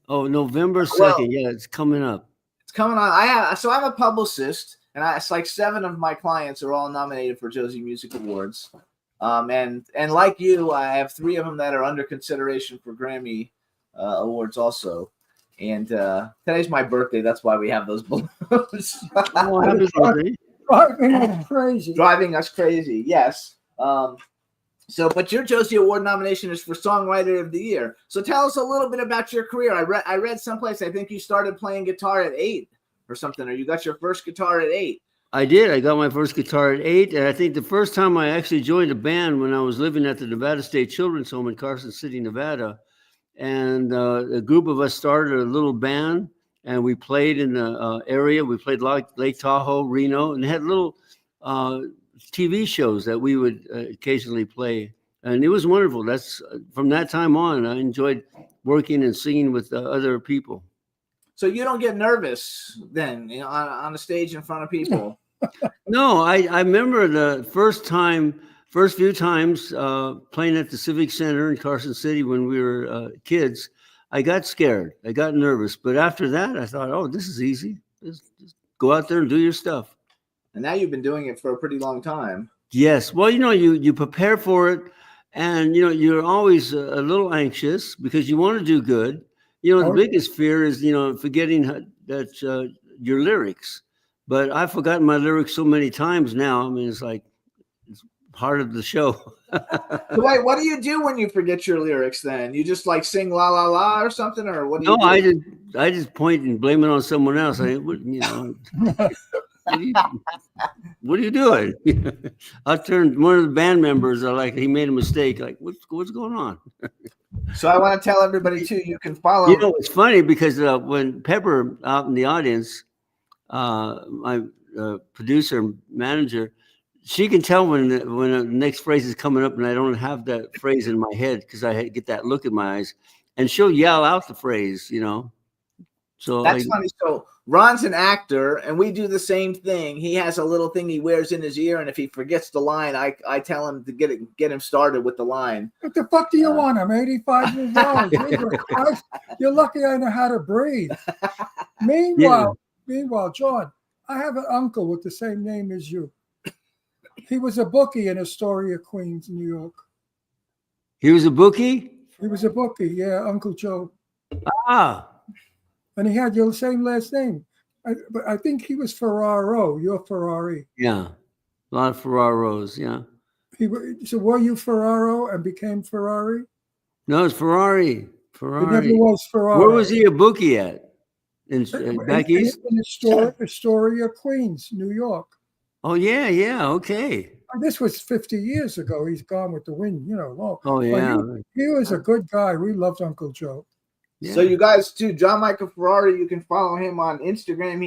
Oh, November 2nd. Well, yeah, it's coming up. It's coming on. I'm a publicist, and it's like 7 of my clients are all nominated for Josie Music Awards. And like you, I have 3 of them that are under consideration for Grammy awards also. And today's my birthday. That's why we have those balloons. Oh, happy birthday. Driving us crazy. Driving us crazy. Yes. But your Josie Award nomination is for Songwriter of the Year. So tell us a little bit about your career. I read someplace, I think you started playing guitar at 8 or something, or you got your first guitar at 8. I did. I got my first guitar at 8. And I think the first time I actually joined a band when I was living at the Nevada State Children's Home in Carson City, Nevada. And a group of us started a little band, and we played in the area. We played Lake Tahoe, Reno, and had little TV shows that we would occasionally play. And it was wonderful. That's from that time on, I enjoyed working and singing with other people. So you don't get nervous then, on a stage in front of people? No, I remember the first few times playing at the Civic Center in Carson City when we were kids. I got scared. I got nervous. But after that, I thought, oh, this is easy. Just go out there and do your stuff. And now you've been doing it for a pretty long time. Yes. Well, you prepare for it, and you're always a little anxious because you want to do good. The biggest fear is forgetting that your lyrics. But I've forgotten my lyrics so many times now. I mean, it's like it's part of the show. So wait, what do you do when you forget your lyrics? Then you just like sing la la la or something, or what do you? No, I just point and blame it on someone else. What are you doing? I turned one of the band members are like, he made a mistake. Like, what's going on? So I want to tell everybody too, you can follow. It's funny because when Pepper out in the audience, my producer manager, she can tell when the next phrase is coming up, and I don't have that phrase in my head because I get that look in my eyes, and she'll yell out the phrase. So that's funny. So Ron's an actor, and we do the same thing. He has a little thing he wears in his ear, and if he forgets the line, I tell him to get him started with the line. What the fuck do you want? I'm 85 years old. Jesus Christ. You're lucky I know how to breathe. Meanwhile, John, I have an uncle with the same name as you. He was a bookie in Astoria, Queens, New York. He was a bookie? He was a bookie, yeah, Uncle Joe. Ah. And he had your same last name. But I think he was Ferraro. You're Ferrari. Yeah, a lot of Ferraros, yeah. So were you Ferraro and became Ferrari? No, it's Ferrari. It never was Ferrari. Where was he a bookie at? Back east? In Astoria, Queens, New York. Oh, yeah, okay. This was 50 years ago. He's gone with the wind, long. Oh, yeah. He was a good guy. We loved Uncle Joe. Yeah. So you guys too, John Michael Ferrari, you can follow him on Instagram.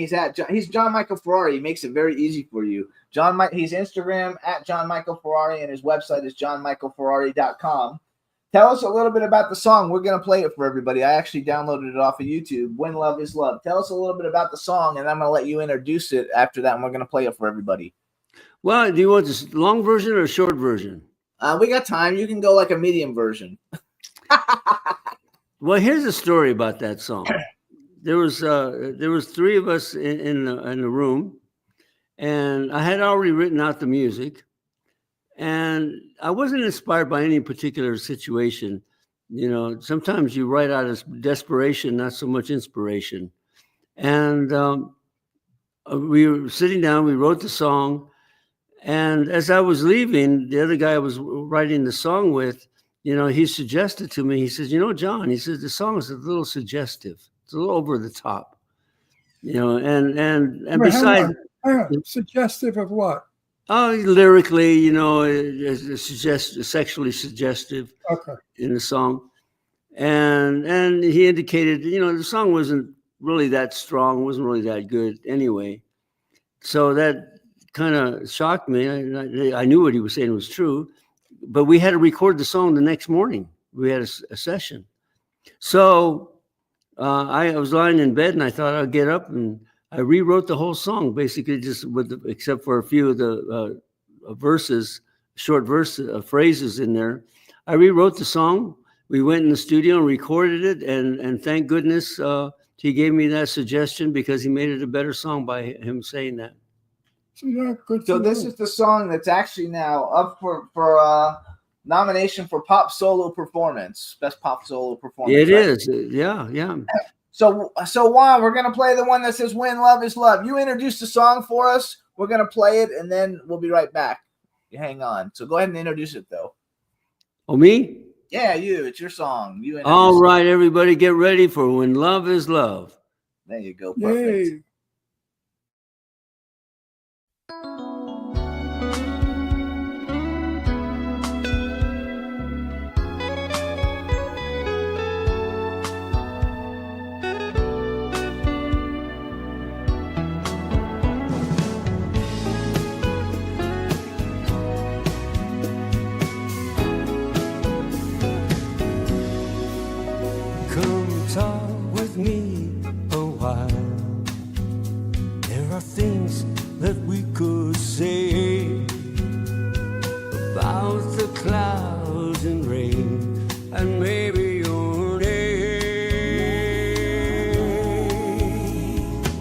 He's John Michael Ferrari. He makes it very easy for you. He's Instagram at John Michael Ferrari, and his website is johnmichaelferrari.com. Tell us a little bit about the song. We're going to play it for everybody. I actually downloaded it off of YouTube. When Love is Love. Tell us a little bit about the song, and I'm going to let you introduce it after that, and we're going to play it for everybody. Well, do you want this long version or a short version? We got time. You can go like a medium version. Well, here's a story about that song. There was 3 of us in the room, and I had already written out the music, and I wasn't inspired by any particular situation. Sometimes you write out of desperation, not so much inspiration. And we were sitting down, we wrote the song. And as I was leaving, the other guy I was writing the song with, he suggested to me, he says, John, he says, the song is a little suggestive. It's a little over the top, and Wait, besides, hang on. Suggestive of what? lyrically, sexually suggestive Okay. in the song. And he indicated, the song wasn't really that strong, wasn't really that good anyway. So that kind of shocked me. I knew what he was saying was true, but we had to record the song the next morning. We had a session. So I was lying in bed and I thought I'd get up, and I rewrote the whole song, basically just except for a few of the verses, short phrases in there. I rewrote the song. We went in the studio and recorded it, and thank goodness he gave me that suggestion, because he made it a better song by him saying that. Good So for this you. is the song that's actually now up for nomination for Pop Solo Performance, Best Pop Solo Performance. It right? is, yeah. So Juan, we're gonna play the one that says "When Love Is Love." You introduce the song for us. We're gonna play it, and then we'll be right back. You hang on. So go ahead and introduce it, though. Oh, me? Yeah, you. It's your song. You. Introduce All it. right, everybody, get ready for When Love Is Love. There you go. Perfect. Yay. Come talk with me a while. There are things that we could say about the clouds and rain, and maybe your name.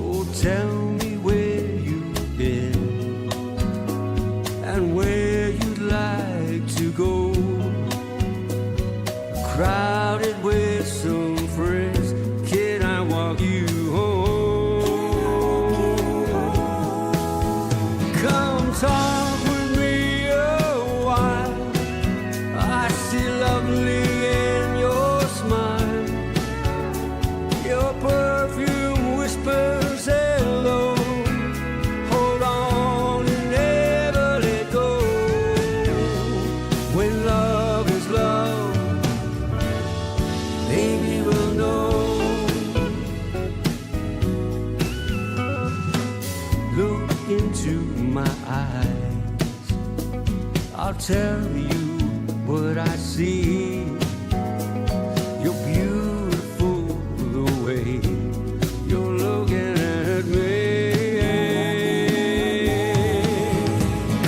Oh, tell me where you've been and where you'd like to go. Crowded with some friends, can I walk you home? Come talk with me a while. I see lovely in your smile. Your perfume whispers hello. Hold on and never let go. When love is love, baby will know. Look into my eyes, I'll tell you what I see. You're beautiful the way you're looking at me.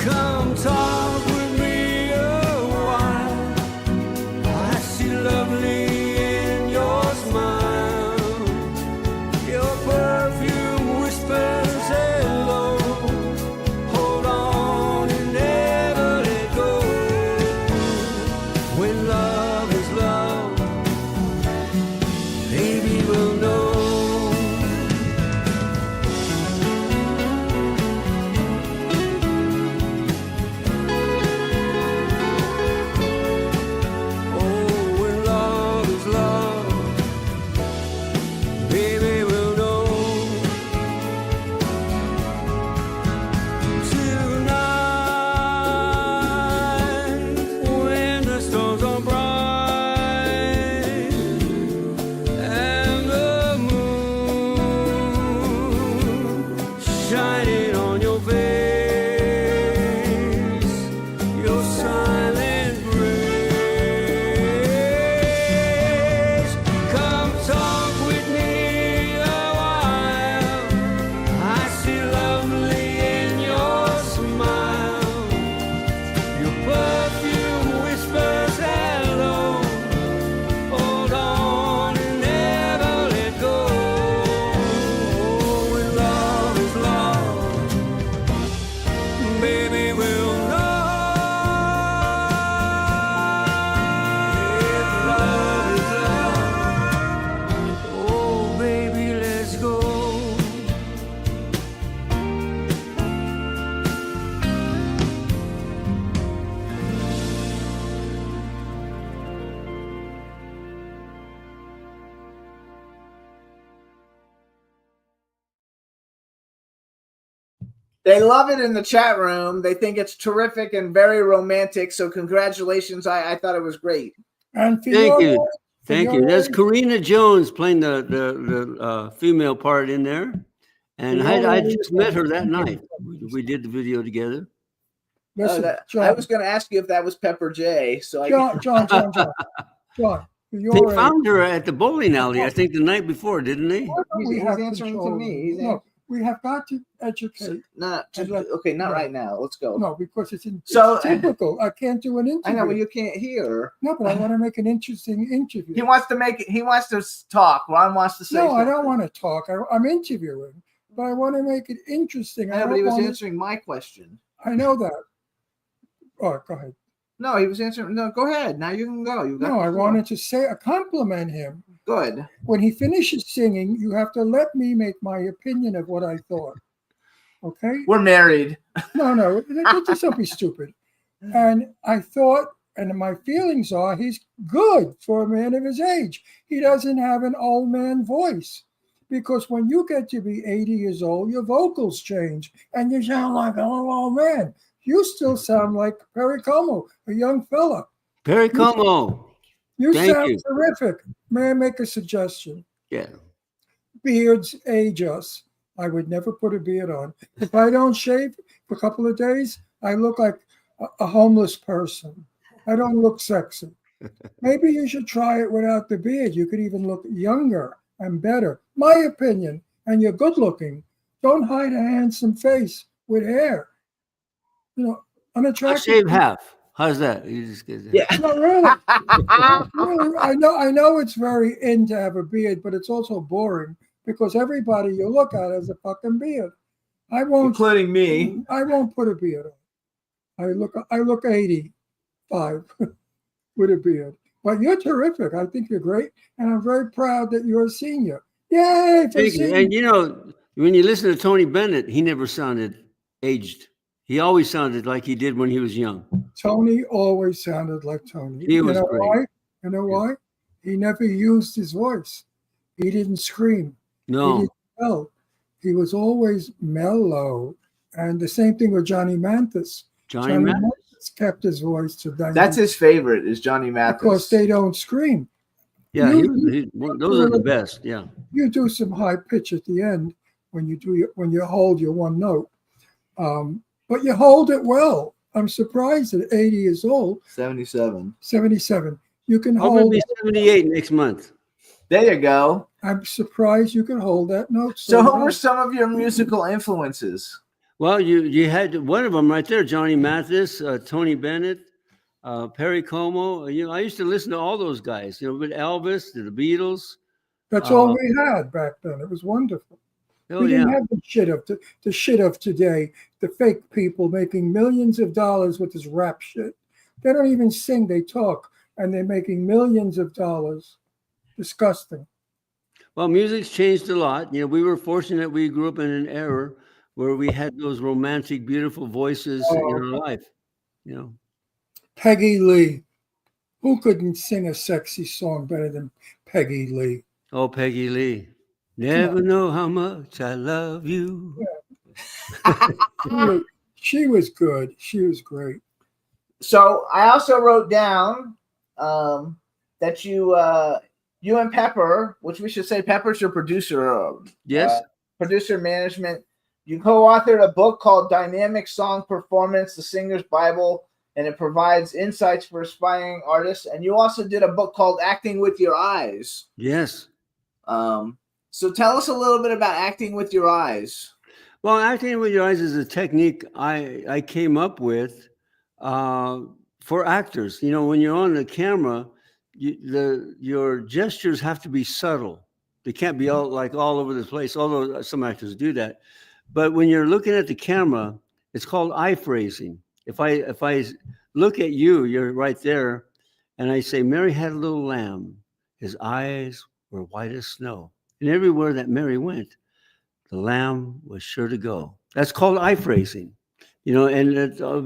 Come talk with me a while. I see lovely in your smile. Your perfume whispers hello. Hold on and never let go. When love They love it in the chat room. They think it's terrific and very romantic. So congratulations. I thought it was great. And for Thank your you. age- for Thank your you. That's age- Karina Jones playing the female part in there. And I just met her that night. We did the video together. Listen, I John, was going to ask you if that was Pepper J. So John, for your They age, found her at the bowling alley, I think, the night before, didn't they? why don't we He's have answering to control? me. No, we have got to educate. Okay, not right now. Let's go. No, because it's So- typical. I can't do an interview. I know, but you can't hear. No, but I want to make an interesting interview. He wants to make it. He wants to talk. Ron wants to say. No, I something. don't want to talk. I'm interviewing, but I want to make it interesting. I know, but he don't was want answering my question. I know that. All right, go ahead. No, he was answering. No, go ahead. Now you can go. You've got No, the I floor. wanted to say, compliment him. Good. When he finishes singing, you have to let me make my opinion of what I thought. Okay? We're married. No, just don't be stupid. And I thought, and my feelings are, he's good for a man of his age. He doesn't have an old man voice. Because when you get to be 80 years old, your vocals change and you sound like an old man. You still sound like Perry Como, a young fella. Perry Como. You Thank sound you. terrific. May I make a suggestion? Yeah. Beards age us. I would never put a beard on. If I don't shave for a couple of days, I look like a homeless person. I don't look sexy. Maybe you should try it without the beard. You could even look younger and better. My opinion. And you're good looking. Don't hide a handsome face with hair. You know, I unattractive. shave half. How's that? You just get that. Yeah. No, really. Really, I know it's very in to have a beard, but it's also boring because everybody you look at has a fucking beard. I won't Including me. I won't put a beard on. I look 85 with a beard. But you're terrific. I think you're great, and I'm very proud that you're a senior. Yay for Thank you. senior. And you know, when you listen to Tony Bennett, he never sounded aged. He always sounded like he did when he was young. Tony always sounded like Tony. He was you know great. why? You know why? He never used his voice. He didn't scream. He No. didn't yell. He was always mellow. And the same thing with Johnny Mathis. Johnny Mathis. Mathis kept his voice to That's his favorite. Is Johnny Mathis. because they don't scream. Yeah, You- those are the best. Yeah. You do some high pitch at the end when you hold your one note, but you hold it well. I'm surprised at 80 years old, 77. 77. You can I'm going to hold. be 78 next month. There you go. I'm surprised you can hold that note. So, who well. were some of your musical influences? Well, you had one of them right there, Johnny Mathis, Tony Bennett, Perry Como. You know, I used to listen to all those guys. You know, with Elvis, the Beatles. That's all we had back then. It was wonderful. Oh We yeah. didn't have the shit of today. The fake people making millions of dollars with this rap shit. They don't even sing; they talk, and they're making millions of dollars. Disgusting. Well, music's changed a lot. You know, we were fortunate we grew up in an era where we had those romantic, beautiful voices in our life. You know. Peggy Lee. Who couldn't sing a sexy song better than Peggy Lee? Oh, Peggy Lee. Never know how much I love you. She was good. She was great. So I also wrote down that you and Pepper, which we should say Pepper's your producer, Yes. producer management. You co-authored a book called Dynamic Song Performance: The Singer's Bible, and it provides insights for aspiring artists. And you also did a book called Acting with Your Eyes. Yes. So tell us a little bit about acting with your eyes. Well, acting with your eyes is a technique I came up with for actors. You know, when you're on the camera, your gestures have to be subtle. They can't be all over the place, although some actors do that. But when you're looking at the camera, it's called eye phrasing. If I look at you, you're right there, and I say, Mary had a little lamb. His eyes were white as snow. And everywhere that Mary went, the lamb was sure to go. That's called eye phrasing. You know, and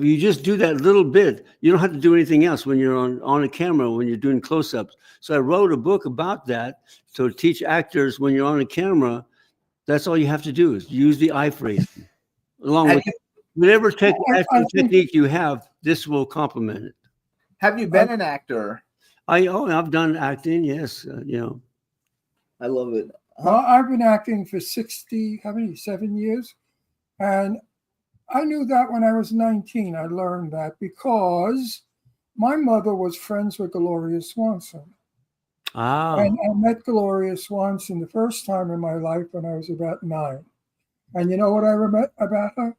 you just do that little bit. You don't have to do anything else when you're on a camera, when you're doing close-ups. So I wrote a book about that to teach actors when you're on a camera, that's all you have to do is use the eye phrasing. along Have with you, whatever I acting think technique you have. This will complement it. have you been an actor? I've done acting. Yes, I love it. well, I've been acting for 7 years. And I knew that when I was 19. I learned that because my mother was friends with Gloria Swanson. Ah, And I met Gloria Swanson the first time in my life when I was about 9. And you know what I remember about her?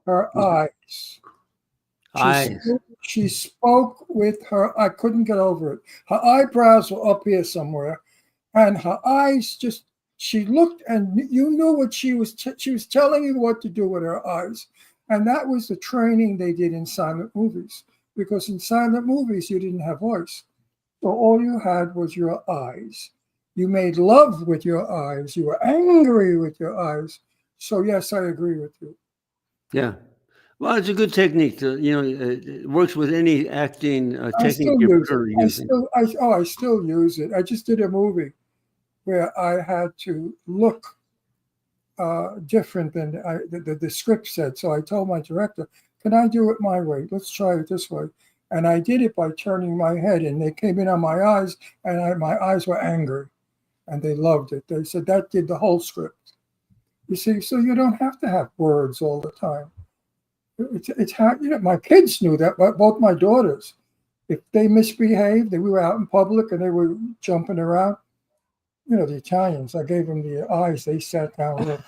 Her eyes. eyes. She spoke with her. I couldn't get over it. Her eyebrows were up here somewhere, and her eyes just. She looked, and you knew what she was. She was telling you what to do with her eyes, and that was the training they did in silent movies. Because in silent movies, you didn't have voice, so all you had was your eyes. You made love with your eyes. You were angry with your eyes. So yes, I agree with you. Yeah. Well, it's a good technique. It works with any acting I technique still you're use it. using. I still use it. I just did a movie where I had to look different than the script said. So I told my director, "Can I do it my way? Let's try it this way." And I did it by turning my head, and they came in on my eyes, and my eyes were angry, and they loved it. They said that did the whole script. You see, so you don't have to have words all the time. It's how my kids knew that, but both my daughters, if they misbehaved, we were out in public and they were jumping around. The Italians, I gave them the eyes. They sat down real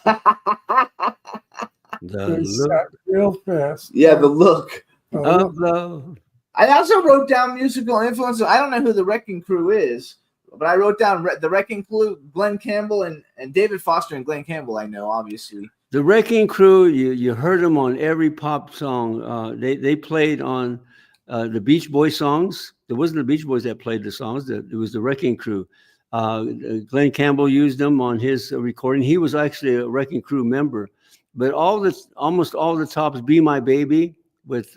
They sat real fast. Yeah, the look. Of love. I also wrote down musical influences. I don't know who the Wrecking Crew is, but I wrote down the Wrecking Crew, Glenn Campbell and David Foster and Glenn Campbell. I know, obviously. The Wrecking Crew, you heard them on every pop song. They played on the Beach Boys songs. There wasn't the Beach Boys that played the songs. It was the Wrecking Crew. Glenn Campbell used them on his recording. He was actually a Wrecking Crew member. But almost all the tops, "Be My Baby" with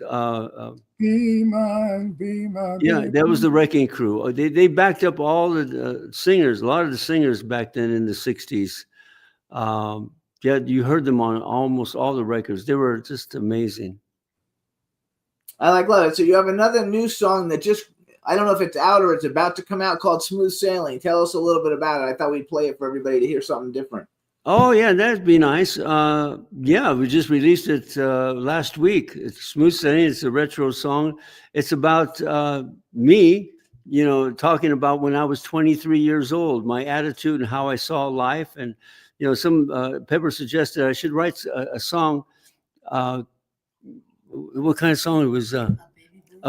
Be my yeah, that was the Wrecking Crew. They backed up all the singers, a lot of the singers back then in the 60s. Yeah, you heard them on almost all the records. They were just amazing. I love it. So you have another new song that I don't know if it's out or it's about to come out, called "Smooth Sailing." Tell us a little bit about it. I thought we'd play it for everybody to hear something different. Oh, yeah, that'd be nice. Yeah, we just released it last week. It's Smooth Sailing. It's a retro song. It's about me, talking about when I was 23 years old, my attitude and how I saw life. And, Pepper suggested I should write a song. What kind of song? It was a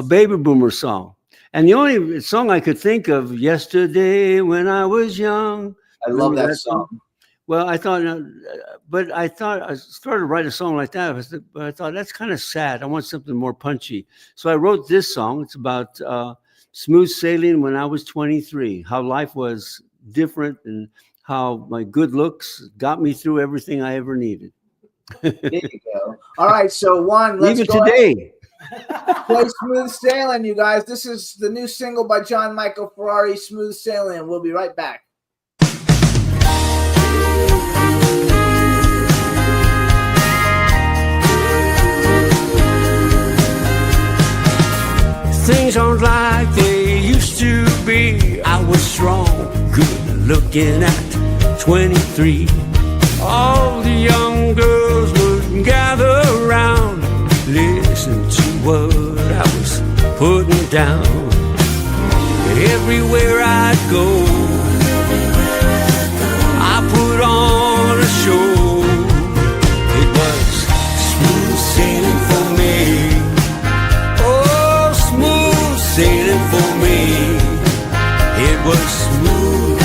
baby boomer song. And the only song I could think of, "Yesterday When I Was Young." I love that song. Well, I thought I started to write a song like that, but I thought that's kind of sad. I want something more punchy. So I wrote this song. It's about smooth sailing when I was 23, how life was different and how my good looks got me through everything I ever needed. There you go. All right, so let's Even go today. play "Smooth Sailing," you guys. This is the new single by John Michael Ferrari, "Smooth Sailing." We'll be right back. Things aren't like they used to be. I was strong, good looking at 23. All the young girls would gather around, listen to what I was putting down. Everywhere I'd go, I put on a show. It was smooth sailing for me. Oh, smooth sailing for me. It was smooth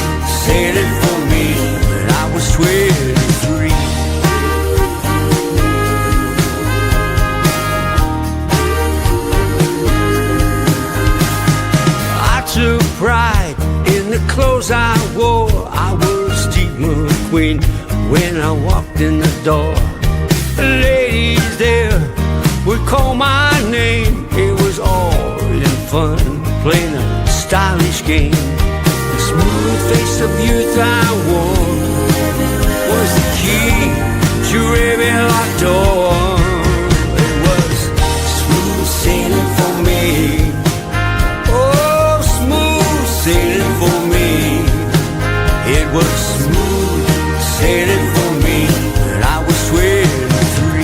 sailing for me when I was 23. I took pride in the clothes I wore. I was Steve McQueen when I walked in the door. The ladies there would call my name. It was all in fun, playing a stylish game. The smooth face of youth I wore was the key to every locked door. sailing for me when I was 23.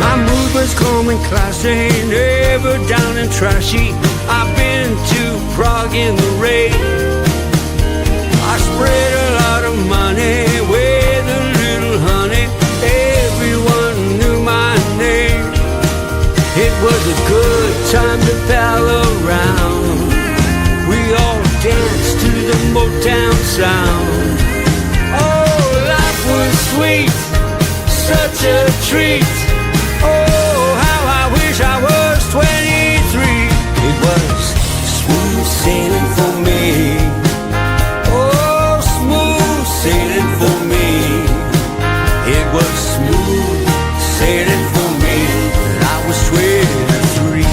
My mood was calm and classy, never down and trashy. I've been to Prague in the rain. I spread a lot of money with a little honey. Everyone knew my name. It was a good time to pal around. We all danced to the Motown sound. Oh, life was sweet, such a treat. Oh, how I wish I was 23. It was smooth sailing for me. Oh, smooth sailing for me. It was smooth sailing for me when I was 23.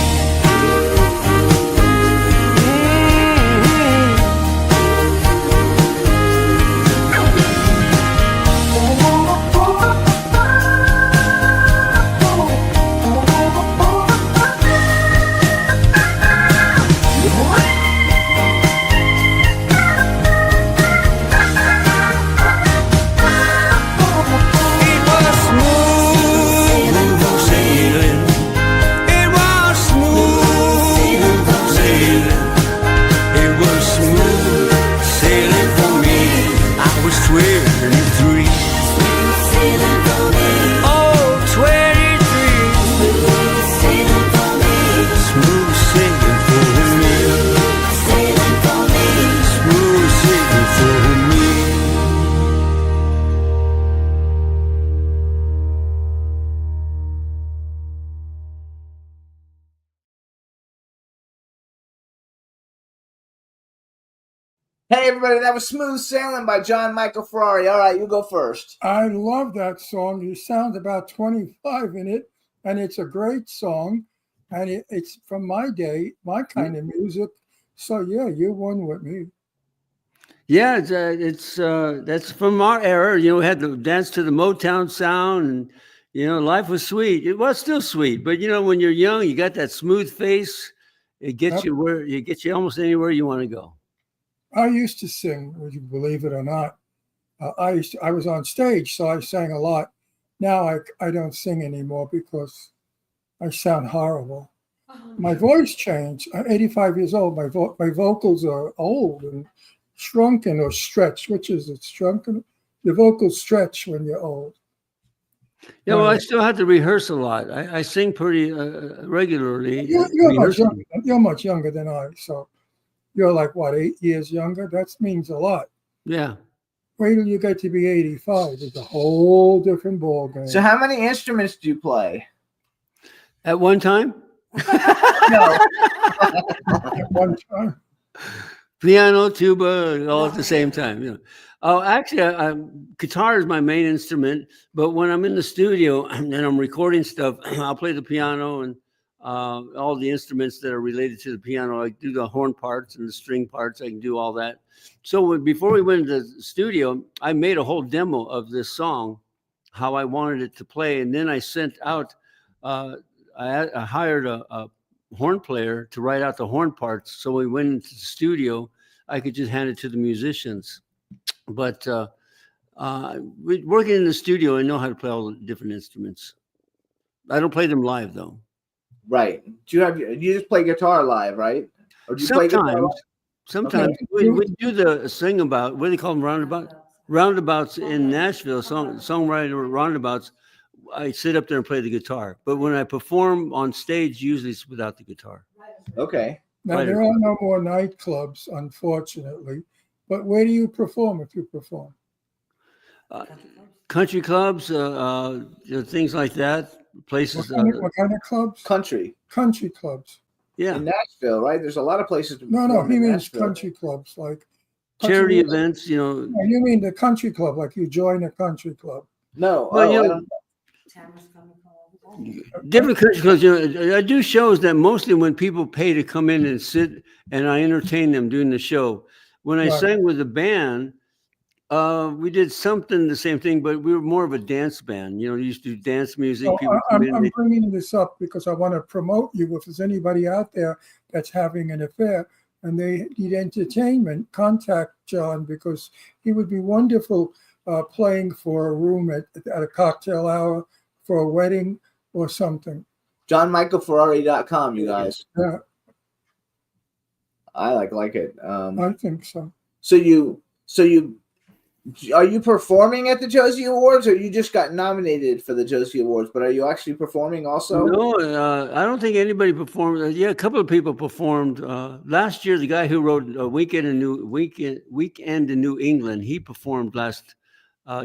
It was smooth sailing. It was smooth sailing. It was smooth sailing for me. I was 23. Oh, 23. Smooth sailing for me. Smooth sailing for me. Hey, everybody, that was Smooth Sailing by John Michael Ferrari. All right, you go first. I love that song. You sound about 25 in it, and it's a great song. And it's from my day, my kind of music. So, yeah, you won with me. Yeah, that's from our era. You know, we had to dance to the Motown sound, and you know, life was sweet. It was still sweet, but you know, when you're young, you got that smooth face. It gets Yep. you gets you almost anywhere you want to go. I used to sing, would you believe it or not? I was on stage, so I sang a lot. Now I don't sing anymore because I sound horrible. My voice changed. I'm 85 years old. My vocals are old and shrunken or stretched. Which is it? Shrunken? The vocals stretch when you're old. Yeah, well, I still have to rehearse a lot. I sing pretty regularly. You're much younger than I. So you're like, what, 8 years younger? That means a lot. Yeah. Wait till you get to be 85. It's a whole different ballgame. So, how many instruments do you play? At one time, No. At one time. piano, tuba, all at the same time. You know. Oh, actually, guitar is my main instrument. But when I'm in the studio and I'm recording stuff, I'll play the piano and all the instruments that are related to the piano. I do the horn parts and the string parts. I can do all that. So before we went into the studio, I made a whole demo of this song, how I wanted it to play, and then I sent out. I hired a horn player to write out the horn parts. So we went into the studio. I could just hand it to the musicians. But working in the studio, I know how to play all the different instruments. I don't play them live though. Right. You just play guitar live, right? Or do you play guitar live? Sometimes Okay. we do the sing about, what do they call them, roundabouts in Nashville, songwriter roundabouts. I sit up there and play the guitar, but when I perform on stage, usually it's without the guitar. Okay. Now, Right. there are no more nightclubs, unfortunately. But where do you perform if you perform? Country clubs, things like that, places. What kind of clubs? Country. Country clubs. Yeah, In Nashville, right? There's a lot of places to No, perform he in means Nashville. country clubs, like charity country- events. You know, No, you mean the country club, like you join a country club. No. Well, you I know- don't- different country clubs. You know, I do shows that mostly when people pay to come in and sit, and I entertain them during the show. When I Right. sang with the band, We did something the same thing, but we were more of a dance band. You know, we used to do dance music. So People come in, I'm they- bringing this up because I want to promote you. If there's anybody out there that's having an affair and they need entertainment, contact John because he would be wonderful playing for a room at a cocktail hour, for a wedding or something. JohnMichaelFerrari.com, you guys. Yeah, I like it. I think so. So you are you performing at the Josie Awards, or you just got nominated for the Josie Awards? But are you actually performing also? No, I don't think anybody performed. Yeah, a couple of people performed last year. The guy who wrote Weekend in New England, he performed last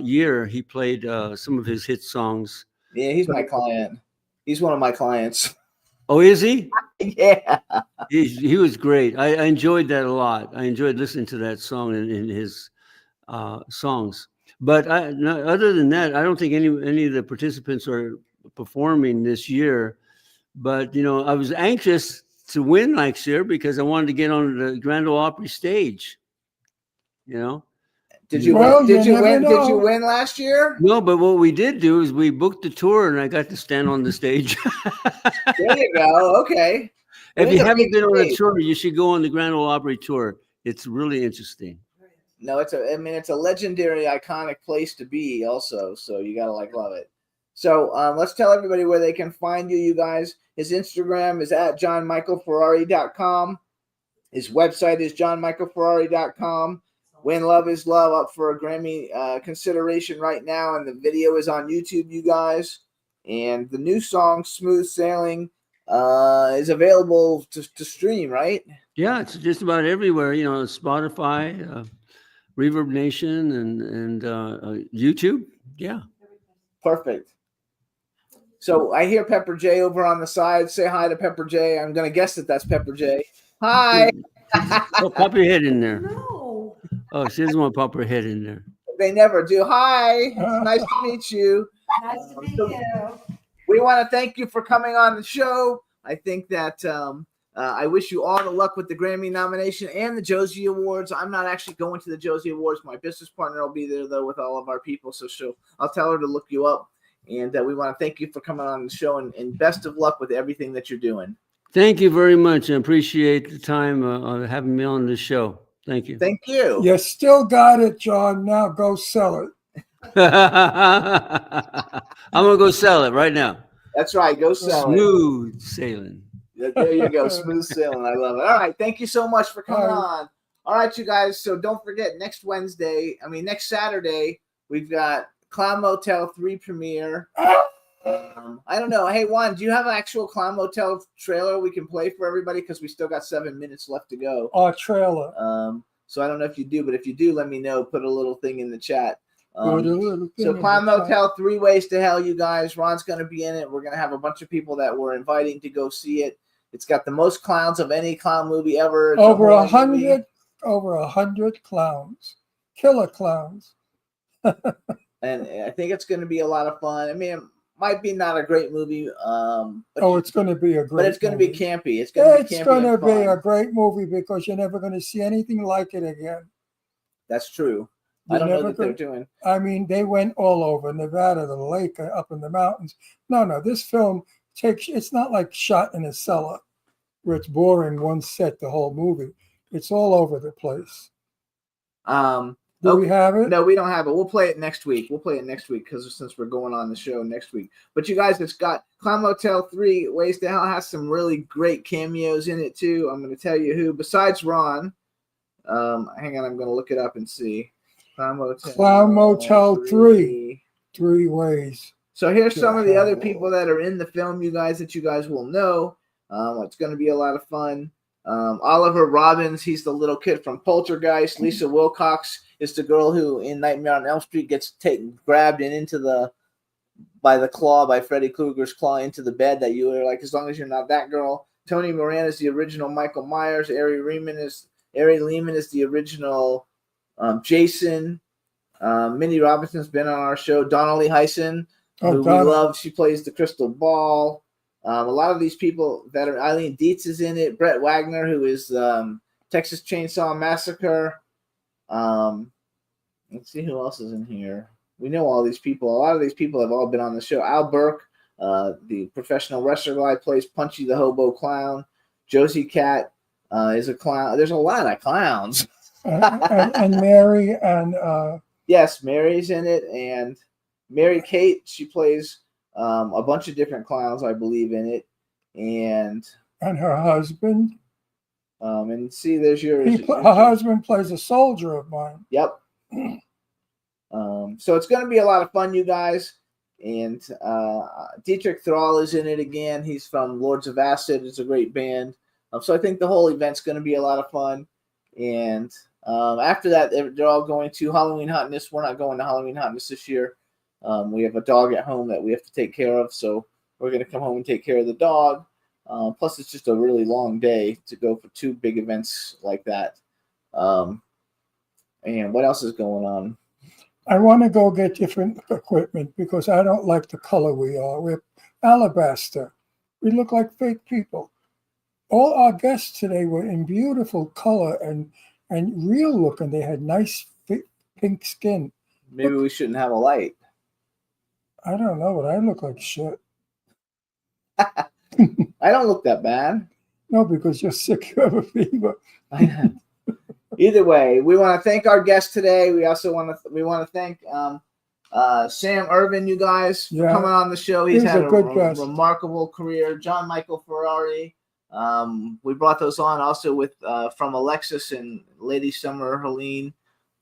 year. He played some of his hit songs. Yeah, he's my client. He's one of my clients. Oh, is he? Yeah. He was great. I enjoyed that a lot. I enjoyed listening to that song in his songs. But no, other than that, I don't think any of the participants are performing this year. But you know, I was anxious to win next year because I wanted to get on the Grand Ole Opry stage. You know. Did you Well, win? Did you you win? never Did you know. win last year? No, but what we did do is we booked the tour, and I got to stand on the stage. There you go. Okay. If It you is a haven't big been on a stage. tour, you should go on the Grand Ole Opry tour. It's really interesting. No, it's a legendary, iconic place to be also. So you gotta love it. So let's tell everybody where they can find you guys. His Instagram is at JohnMichaelFerrari.com. His website is JohnMichaelFerrari.com. When Love is Love up for a Grammy consideration right now, and the video is on YouTube, you guys. And the new song "Smooth Sailing" is available to stream, right? Yeah, it's just about everywhere. You know, Spotify, Reverb Nation, and YouTube. Yeah. Perfect. So I hear Pepper J over on the side. Say hi to Pepper J. I'm gonna guess that that's Pepper J. Hi. Oh, pop your head in there. No. Oh, she doesn't want to pop her head in there. They never do. Hi. It's nice to meet you. Nice to meet you. We want to thank you for coming on the show. I think that I wish you all the luck with the Grammy nomination and the Josie Awards. I'm not actually going to the Josie Awards. My business partner will be there, though, with all of our people. So I'll tell her to look you up. And we want to thank you for coming on the show, and best of luck with everything that you're doing. Thank you very much. I appreciate the time of having me on the show. Thank you. Thank you. You still got it, John. Now go sell it. I'm going to go sell it right now. That's right. Go sell it. Smooth sailing. There you go. Smooth sailing. I love it. All right. Thank you so much for coming on. All right, you guys. So don't forget, next Saturday, we've got Clown Motel 3 premiere. I don't know. Hey, Juan, do you have an actual Clown Motel trailer we can play for everybody? Because we still got 7 minutes left to go. Our trailer. So I don't know if you do, but if you do, let me know. Put a little thing in the chat. Put a little thing So in Clown the chat. Motel, 3 Ways to Hell, you guys. Ron's going to be in it. We're going to have a bunch of people that we're inviting to go see it. It's got the most clowns of any clown movie ever. It's a Over horror movie. 100 clowns, killer clowns. And I think it's going to be a lot of fun. I mean, it might be not a great movie, but It's going to be a great. but it's going to be movie. campy. It's going to be It's campy going to and be fun. a great movie because you're never going to see anything like it again. That's true. I You're don't know never that they're gonna- doing. I mean, they went all over Nevada, the lake, up in the mountains. No, this film it's not like shot in a cellar where it's boring one set the whole movie. It's all over the place. Do we have it? No, we don't have it. We'll play it next week. Because since we're going on the show next week. But you guys, it's got Clown Motel 3 Ways to Hell has some really great cameos in it too. I'm going to tell you who. Besides Ron, hang on, I'm going to look it up and see. Clown Motel 3. 3 ways. So here's some of the other people that are in the film, you guys, that you guys will know. It's going to be a lot of fun. Oliver Robbins, he's the little kid from Poltergeist. Lisa Wilcox is the girl who in Nightmare on Elm Street gets grabbed and by Freddy Krueger's claw into the bed that you are like, as long as you're not that girl. Tony Moran is the original Michael Myers. Ari Lehman is the original Jason. Minnie Robinson's been on our show. Donnelly Hyson, who we love. She plays the crystal ball. A lot of these people that are Eileen Dietz is in it. Brett Wagner, who is Texas Chainsaw Massacre. Let's see who else is in here. We know all these people. A lot of these people have all been on the show. Al Burke, the professional wrestler guy, plays Punchy the Hobo Clown. Josie Cat is a clown. There's a lot of clowns. And Mary and Yes, Mary's in it, and Mary Kate, she plays a bunch of different clowns, I believe, in it. And her husband. and see, there's yours. Her husband plays a soldier of mine. Yep. So it's going to be a lot of fun, you guys. And Dietrich Thrall is in it again. He's from Lords of Acid. It's a great band. So I think the whole event's going to be a lot of fun. And after that, they're all going to Halloween Hotness. We're not going to Halloween Hotness this year. We have a dog at home that we have to take care of. So we're going to come home and take care of the dog. Plus, it's just a really long day to go for two big events like that. And what else is going on? I want to go get different equipment because I don't like the color we are. We're alabaster. We look like fake people. All our guests today were in beautiful color and real looking. They had nice pink skin. Maybe we shouldn't have a light. I don't know, but I look like shit. I don't look that bad. No, because you're sick. You have a fever. Either way, we want to thank our guest today. We also want to thank Sam Irvin, you guys, for coming on the show. He's had a remarkable career. John Michael Ferrari. We brought those on also with from Alexis and Lady Summer Helene,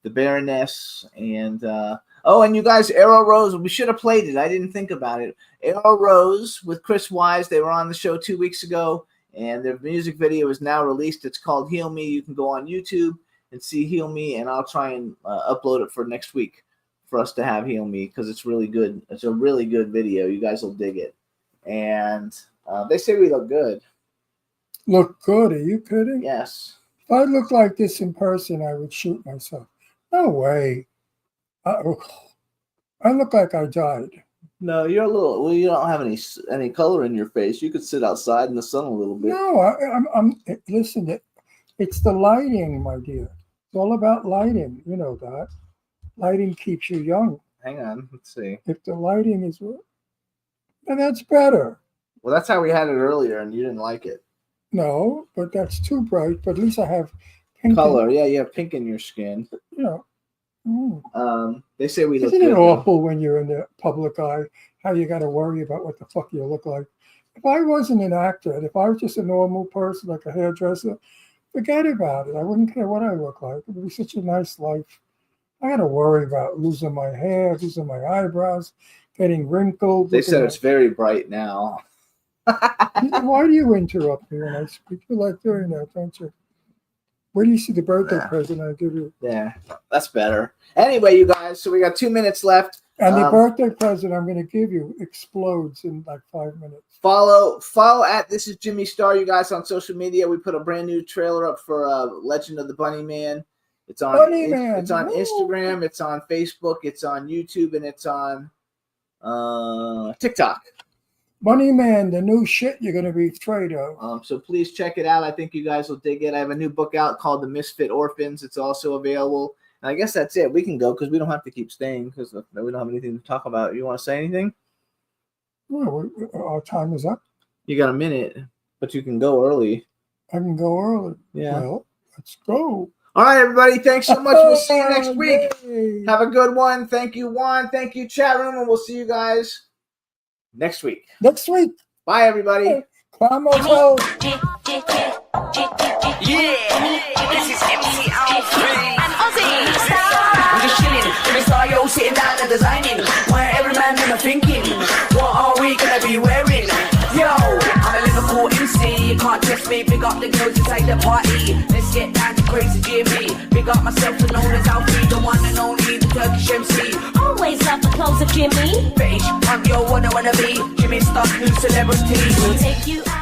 the Baroness, and and you guys, Arrow Rose. We should have played it. I didn't think about it. Arrow Rose with Chris Wise. They were on the show 2 weeks ago. And their music video is now released. It's called Heal Me. You can go on YouTube and see Heal Me, and I'll try and upload it for next week for us to have Heal Me because it's really good. It's a really good video. You guys will dig it. And they say we look good. Look good? Are you kidding? Yes. If I looked like this in person, I would shoot myself. No way. I look like I died. No, you're a little. Well, you don't have any color in your face. You could sit outside in the sun a little bit. No, I'm. Listen, it's the lighting, my dear. It's all about lighting. You know that. Lighting keeps you young. Hang on, let's see. If the lighting is, then that's better. Well, that's how we had it earlier, and you didn't like it. No, but that's too bright. But at least I have pink color. Yeah, you have pink in your skin. You know. They say we look Isn't good. It awful when you're in the public eye, how you got to worry about what the fuck you look like? If I wasn't an actor, and if I was just a normal person, like a hairdresser, forget about it. I wouldn't care what I look like. It would be such a nice life. I got to worry about losing my hair, losing my eyebrows, getting wrinkled. They said it's very bright now. Why do you interrupt me when I speak? You like doing that, don't you? Where do you see the birthday present I give you? Yeah, that's better. Anyway, you guys, so we got 2 minutes left. And the birthday present I'm going to give you explodes in like 5 minutes. Follow at This Is Jimmy Star, you guys, on social media. We put a brand new trailer up for Legend of the Bunny Man. It's on It's on Instagram, it's on Facebook, it's on YouTube, and it's on TikTok. Bunny Man, the new shit you're going to be afraid of. So please check it out. I think you guys will dig it. I have a new book out called The Misfit Orphans. It's also available. And I guess that's it. We can go because we don't have to keep staying because we don't have anything to talk about. You want to say anything? Well, our time is up. You got a minute, but you can go early. I can go early. Yeah. Well, let's go. All right, everybody. Thanks so much. We'll see you next week. Yay. Have a good one. Thank you, Juan. Thank you, chat room. And we'll see you guys next week. Next week. Bye, everybody. Clamo Road. This is MC Alfred and Ozzy. I'm just chilling, Jimmy Star, yo, sitting down and designing. Where every man in thinking, what are we gonna be wearing? Yo, I'm a Liverpool MC. You can't test me. Big up the girls inside the party. Let's get down to crazy Jimmy. Big up myself and known as Alfred, the one and only, the Turkish MC. Always love the clothes of Jimmy. Bitch, I'm your one I wanna be. Jimmy Star, new celebrity. We'll take you out.